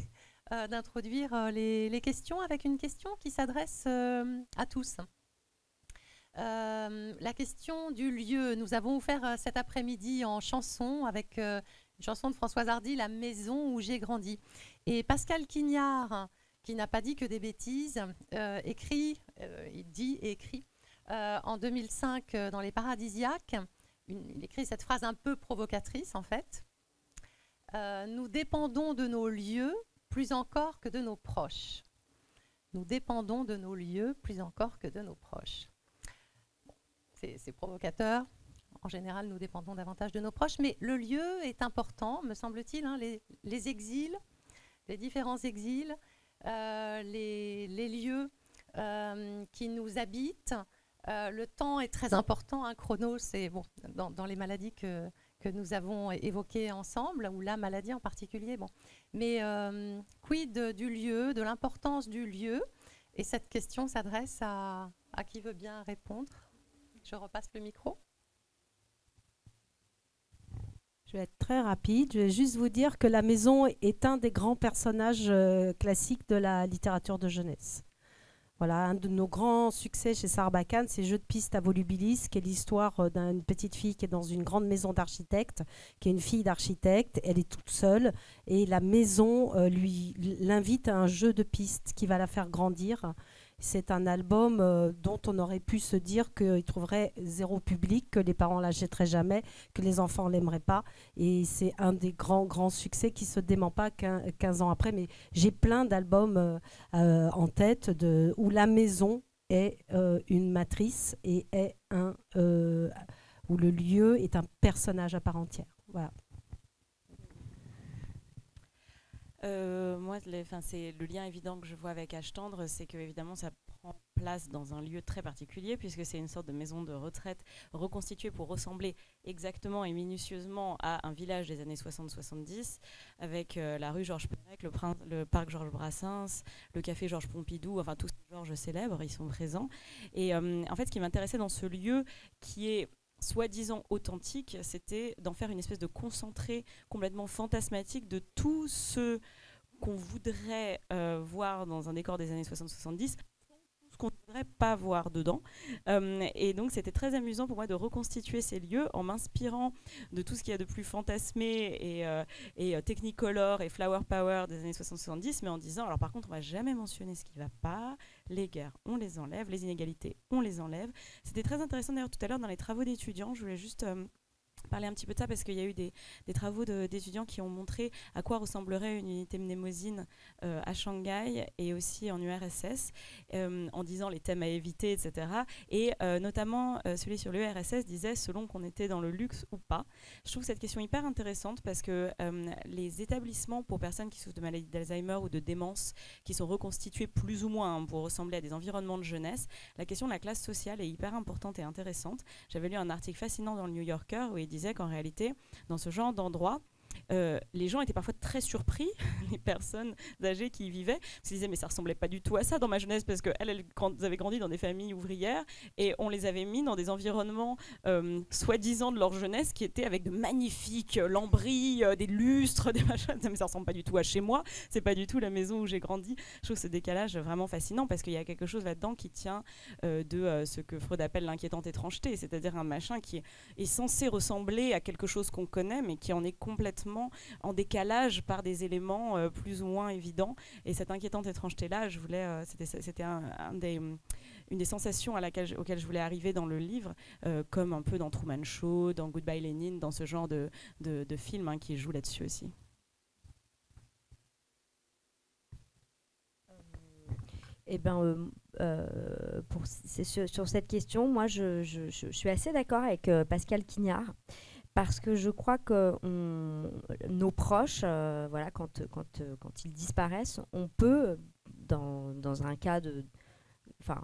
S10: d'introduire les questions avec une question qui s'adresse à tous. La question du lieu. Nous avons offert cet après-midi en chanson avec une chanson de Françoise Hardy, La maison où j'ai grandi. Et Pascal Quignard, qui n'a pas dit que des bêtises, il dit et écrit en 2005 dans Les Paradisiaques, il écrit cette phrase un peu provocatrice en fait. Nous dépendons de nos lieux plus encore que de nos proches. Nous dépendons de nos lieux plus encore que de nos proches. C'est provocateur. En général, nous dépendons davantage de nos proches, mais le lieu est important, me semble-t-il. Hein, les exils, les différents exils, les lieux qui nous habitent. Le temps est très important. Hein, Chronos, c'est bon, dans les maladies que nous avons évoquées ensemble, ou la maladie en particulier. Bon. Mais quid du lieu, de l'importance du lieu? Et cette question s'adresse à qui veut bien répondre. Je repasse le micro.
S6: Je vais être très rapide. Je vais juste vous dire que la maison est un des grands personnages classiques de la littérature de jeunesse. Voilà, un de nos grands succès chez Sarbacane, c'est Jeux de piste à Volubilis, qui est l'histoire d'une petite fille qui est dans une grande maison d'architecte, qui est une fille d'architecte. Elle est toute seule et la maison l'invite à un jeu de piste qui va la faire grandir. C'est un album dont on aurait pu se dire qu'il trouverait zéro public, que les parents ne l'achèteraient jamais, que les enfants ne l'aimeraient pas. Et c'est un des grands succès qui ne se dément pas 15 ans après. Mais j'ai plein d'albums en tête où la maison est une matrice et où le lieu est un personnage à part entière. Voilà.
S7: Moi, c'est le lien évident que je vois avec Âge tendre, c'est que évidemment ça prend place dans un lieu très particulier puisque c'est une sorte de maison de retraite reconstituée pour ressembler exactement et minutieusement à un village des années 60-70 avec la rue Georges Perec, le parc Georges Brassens, le café Georges Pompidou, enfin tous ces Georges célèbres, ils sont présents. Et en fait, ce qui m'intéressait dans ce lieu qui est soi-disant authentique, c'était d'en faire une espèce de concentré complètement fantasmatique de tout ce qu'on voudrait voir dans un décor des années 60-70, tout ce qu'on ne voudrait pas voir dedans. Et donc c'était très amusant pour moi de reconstituer ces lieux en m'inspirant de tout ce qu'il y a de plus fantasmé et Technicolor et Flower Power des années 60-70, mais en disant, alors par contre on ne va jamais mentionner ce qui ne va pas, les guerres on les enlève, les inégalités on les enlève. C'était très intéressant d'ailleurs tout à l'heure dans les travaux d'étudiants, je voulais juste parler un petit peu de ça parce qu'il y a eu des travaux d'étudiants qui ont montré à quoi ressemblerait une unité mnémosine à Shanghai et aussi en URSS en disant les thèmes à éviter, etc. Et notamment celui sur l'URSS disait selon qu'on était dans le luxe ou pas. Je trouve cette question hyper intéressante parce que les établissements pour personnes qui souffrent de maladie d'Alzheimer ou de démence qui sont reconstitués plus ou moins pour ressembler à des environnements de jeunesse, la question de la classe sociale est hyper importante et intéressante. J'avais lu un article fascinant dans le New Yorker où il disait qu'en réalité, dans ce genre d'endroit, les gens étaient parfois très surpris, les personnes âgées qui y vivaient, parce qu'ils disaient mais ça ressemblait pas du tout à ça dans ma jeunesse parce qu'elles avaient grandi dans des familles ouvrières et on les avait mis dans des environnements soi-disant de leur jeunesse qui étaient avec de magnifiques lambris, des lustres, des machins, mais ça ressemble pas du tout à chez moi, c'est pas du tout la maison où j'ai grandi. Je trouve ce décalage vraiment fascinant parce qu'il y a quelque chose là-dedans qui tient de ce que Freud appelle l'inquiétante étrangeté, c'est-à-dire un machin qui est censé ressembler à quelque chose qu'on connaît mais qui en est complètement en décalage par des éléments plus ou moins évidents. Et cette inquiétante étrangeté-là, je voulais, c'était une des sensations auxquelles je voulais arriver dans le livre, comme un peu dans Truman Show, dans Goodbye Lenin, dans ce genre de film qui joue là-dessus aussi.
S5: Eh ben, sur cette question, moi, je suis assez d'accord avec Pascal Quignard, parce que je crois que nos proches, voilà, quand ils disparaissent, on peut, dans un cas de... Enfin,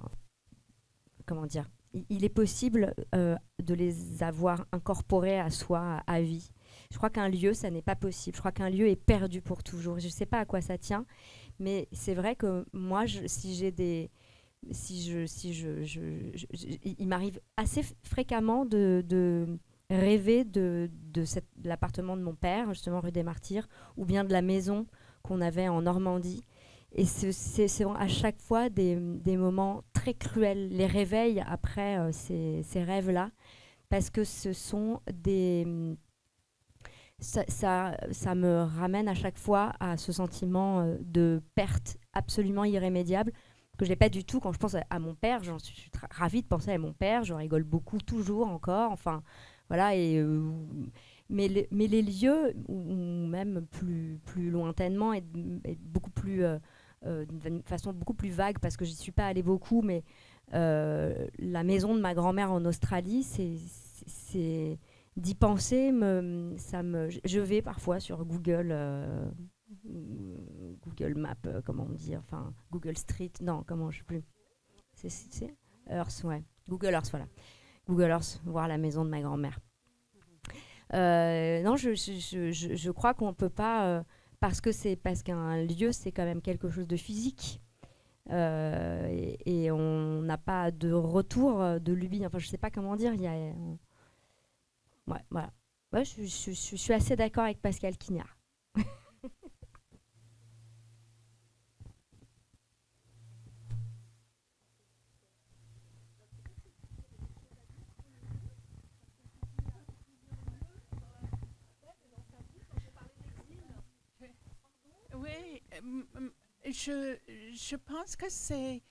S5: comment dire, il est possible de les avoir incorporés à soi à vie. Je crois qu'un lieu, ça n'est pas possible. Je crois qu'un lieu est perdu pour toujours. Je ne sais pas à quoi ça tient, mais c'est vrai que moi, il m'arrive assez fréquemment de rêver de l'appartement de mon père, justement rue des Martyrs, ou bien de la maison qu'on avait en Normandie. Et c'est à chaque fois des moments très cruels, les réveils après ces rêves-là, parce que ce sont des... Ça me ramène à chaque fois à ce sentiment de perte absolument irrémédiable, que je n'ai pas du tout quand je pense à mon père. J'en suis ravie de penser à mon père, je rigole beaucoup, toujours, encore, enfin, voilà. Mais les lieux, ou même plus lointainement, et beaucoup plus... d'une façon beaucoup plus vague, parce que j'y suis pas allée beaucoup, mais la maison de ma grand-mère en Australie, c'est d'y penser, je vais parfois sur Google Maps, comment on dit, enfin Google Street, non, comment, je sais plus, c'est Earth, ouais, Google Earth, voilà, Google Earth, voir la maison de ma grand-mère. Non, je crois qu'on peut pas, parce qu'un lieu, c'est quand même quelque chose de physique, et on n'a pas de retour de lui, enfin je sais pas comment dire, ouais, voilà. Ouais, je suis assez d'accord avec Pascal Quignard.
S11: Oui, je pense que c'est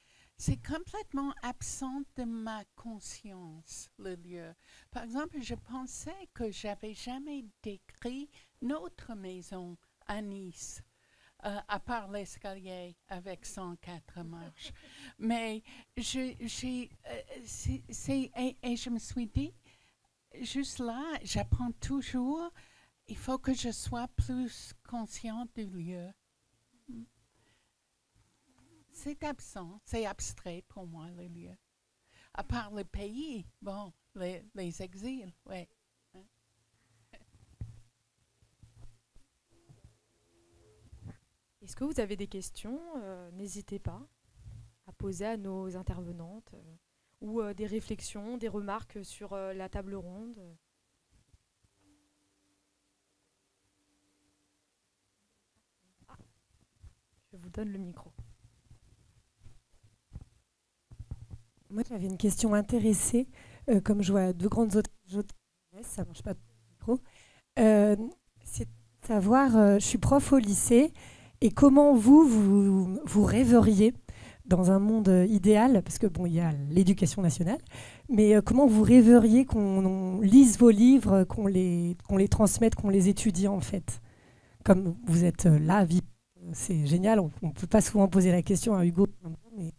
S11: complètement absent de ma conscience, le lieu. Par exemple, je pensais que j'avais jamais décrit notre maison à Nice, à part l'escalier avec 104 marches. Mais et je me suis dit, juste là, j'apprends toujours, il faut que je sois plus consciente du lieu. C'est absent, c'est abstrait pour moi, le lieu. À part le pays, bon, les exils, oui.
S8: Est-ce que vous avez des questions? N'hésitez pas à poser à nos intervenantes ou des réflexions, des remarques sur la table ronde. Ah, je vous donne le micro.
S12: Moi, j'avais une question intéressée. Comme je vois deux grandes autres, ça ne marche pas trop. C'est de savoir, je suis prof au lycée, et comment vous rêveriez dans un monde idéal, parce que bon, il y a l'éducation nationale, mais comment vous rêveriez qu'on lise vos livres, qu'on les transmette, qu'on les étudie en fait. Comme vous êtes là, c'est génial, on ne peut pas souvent poser la question à Hugo. Mais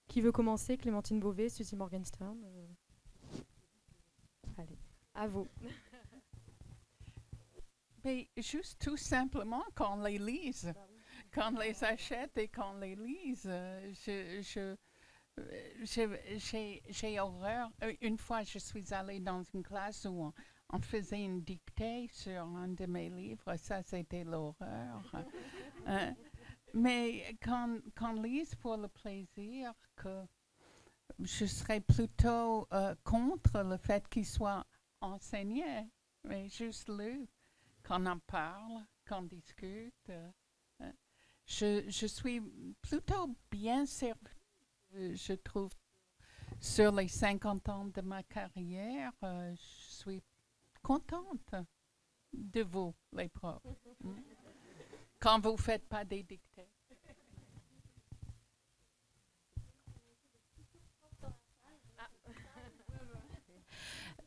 S8: qui veut commencer? Clémentine Beauvais, Suzy Morgenstern. Allez, à vous.
S11: Mais juste tout simplement qu'on les lise, qu'on les achète et qu'on les lise. J'ai horreur. Une fois, je suis allée dans une classe où on faisait une dictée sur un de mes livres. Ça, c'était l'horreur. Mais qu'on lise pour le plaisir, que je serais plutôt contre le fait qu'il soit enseigné, mais juste lu, qu'on en parle, qu'on discute. Je suis plutôt bien servie, je trouve. Sur les 50 ans de ma carrière, je suis contente de vous, les profs. Quand vous ne faites pas des dictées.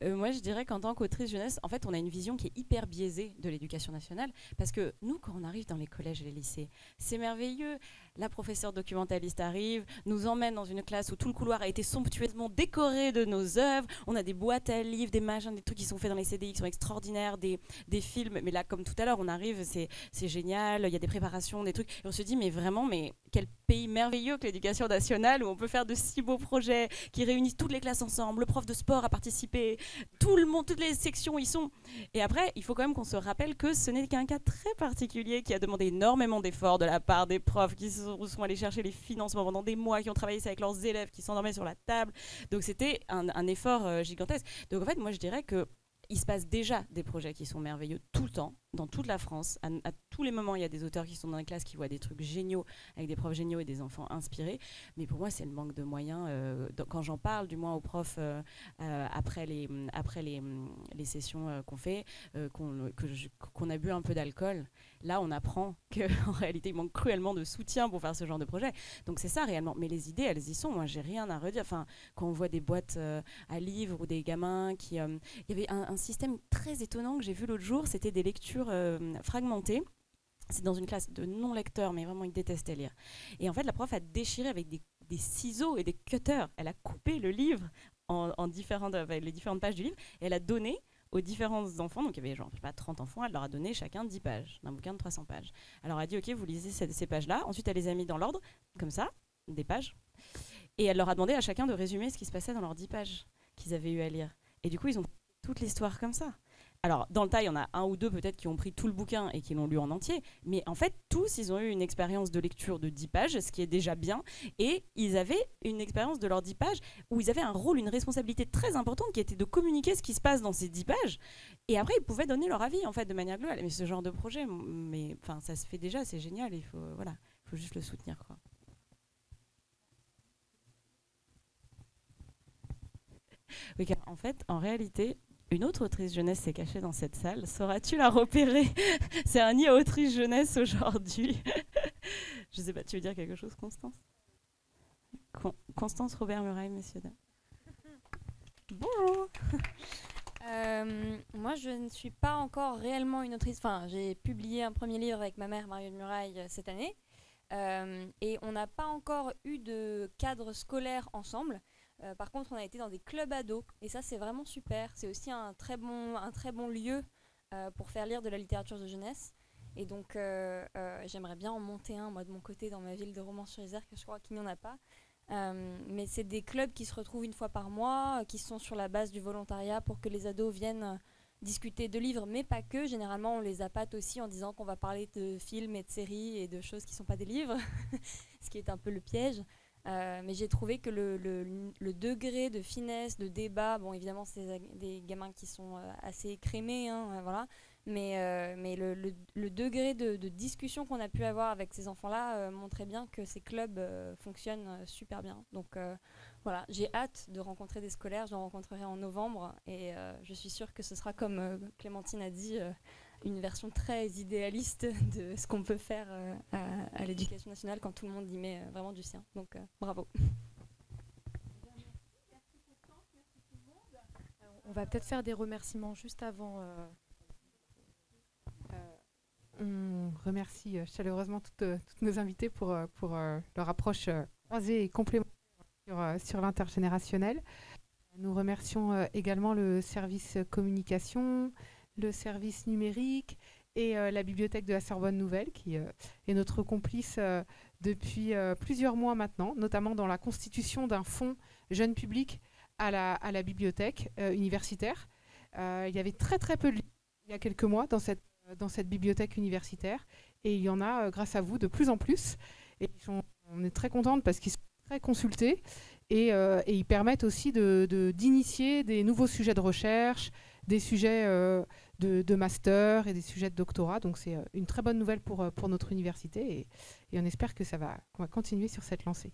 S7: Moi, je dirais qu'en tant qu'autrice jeunesse, en fait, on a une vision qui est hyper biaisée de l'éducation nationale, parce que nous, quand on arrive dans les collèges et les lycées, c'est merveilleux. La professeure documentaliste arrive, nous emmène dans une classe où tout le couloir a été somptueusement décoré de nos œuvres. On a des boîtes à livres, des machins, des trucs qui sont faits dans les CDI qui sont extraordinaires, des films. Mais là, comme tout à l'heure, on arrive, c'est génial, il y a des préparations, des trucs. Et on se dit, mais vraiment, mais quel pays merveilleux que l'éducation nationale, où on peut faire de si beaux projets qui réunissent toutes les classes ensemble. Le prof de sport a participé, tout le monde, toutes les sections y sont. Et après, il faut quand même qu'on se rappelle que ce n'est qu'un cas très particulier qui a demandé énormément d'efforts de la part des profs qui sont allés chercher les financements pendant des mois, qui ont travaillé ça avec leurs élèves, qui s'endormaient sur la table. Donc c'était un effort gigantesque. Donc en fait, moi je dirais que il se passe déjà des projets qui sont merveilleux tout le temps, dans toute la France. À tous les moments, il y a des auteurs qui sont dans les classes qui voient des trucs géniaux, avec des profs géniaux et des enfants inspirés. Mais pour moi, c'est le manque de moyens. Quand j'en parle, du moins aux profs, après les sessions qu'on fait, qu'on a bu un peu d'alcool, là, on apprend qu'en réalité, il manque cruellement de soutien pour faire ce genre de projet. Donc c'est ça réellement. Mais les idées, elles y sont. Moi, j'ai rien à redire. Enfin, quand on voit des boîtes à livres ou des gamins qui... il y avait un système très étonnant que j'ai vu l'autre jour, c'était des lectures fragmentées. C'est dans une classe de non-lecteurs, mais vraiment ils détestaient lire. Et en fait, la prof a déchiré avec des ciseaux et des cutters. Elle a coupé le livre en différentes, les différentes pages du livre, et elle a donné aux différents enfants, donc il y avait genre, je sais pas, 30 enfants, elle leur a donné chacun 10 pages, d'un bouquin de 300 pages. Elle leur a dit, ok, vous lisez ces pages-là. Ensuite, elle les a mis dans l'ordre, comme ça, des pages. Et elle leur a demandé à chacun de résumer ce qui se passait dans leurs 10 pages qu'ils avaient eu à lire. Et du coup, ils ont toute l'histoire comme ça. Alors, dans le tas, il y en a un ou deux peut-être qui ont pris tout le bouquin et qui l'ont lu en entier. Mais en fait, tous, ils ont eu une expérience de lecture de 10 pages, ce qui est déjà bien. Et ils avaient une expérience de leurs 10 pages où ils avaient un rôle, une responsabilité très importante qui était de communiquer ce qui se passe dans ces 10 pages. Et après, ils pouvaient donner leur avis, en fait, de manière globale. Mais ce genre de projet, ça se fait déjà, c'est génial. Il faut juste le soutenir, quoi. Oui, car en fait, en réalité, une autre autrice jeunesse s'est cachée dans cette salle. Sauras-tu la repérer? C'est un nid à autrice jeunesse aujourd'hui. Je sais pas, tu veux dire quelque chose, Constance? Constance Robert Muraille, messieurs, dames.
S13: Bonjour. Moi, je ne suis pas encore réellement une autrice. Enfin, j'ai publié un premier livre avec ma mère, Marion Muraille, cette année. Et on n'a pas encore eu de cadre scolaire ensemble. Par contre, on a été dans des clubs ados et ça, c'est vraiment super. C'est aussi un très bon lieu pour faire lire de la littérature de jeunesse. Et donc, j'aimerais bien en monter un, moi, de mon côté, dans ma ville de Romans-sur-Isère, que je crois qu'il n'y en a pas. Mais c'est des clubs qui se retrouvent une fois par mois, qui sont sur la base du volontariat pour que les ados viennent discuter de livres, mais pas que. Généralement, on les appâte aussi en disant qu'on va parler de films et de séries et de choses qui ne sont pas des livres, ce qui est un peu le piège. Mais j'ai trouvé que le degré de finesse, de débat, bon évidemment c'est des gamins qui sont assez écrémés, hein, voilà, mais le degré de discussion qu'on a pu avoir avec ces enfants-là montrait bien que ces clubs fonctionnent super bien. Donc voilà, j'ai hâte de rencontrer des scolaires, j'en rencontrerai en novembre et je suis sûre que ce sera comme Clémentine a dit, une version très idéaliste de ce qu'on peut faire à l'éducation nationale quand tout le monde y met vraiment du sien. Donc bravo.
S8: On va peut-être faire des remerciements juste avant.
S9: On remercie chaleureusement toutes nos invités pour leur approche croisée et complémentaire sur l'intergénérationnel. Nous remercions également le service communication, le service numérique et la bibliothèque de la Sorbonne Nouvelle qui est notre complice depuis plusieurs mois maintenant, notamment dans la constitution d'un fonds jeune public à la bibliothèque universitaire. Il y avait très peu de livres il y a quelques mois dans cette bibliothèque universitaire et il y en a grâce à vous de plus en plus et on est très contente parce qu'ils sont très consultés et ils permettent aussi d'initier des nouveaux sujets de recherche, des sujets de master et des sujets de doctorat. Donc c'est une très bonne nouvelle pour notre université et on espère qu'on va continuer sur cette lancée.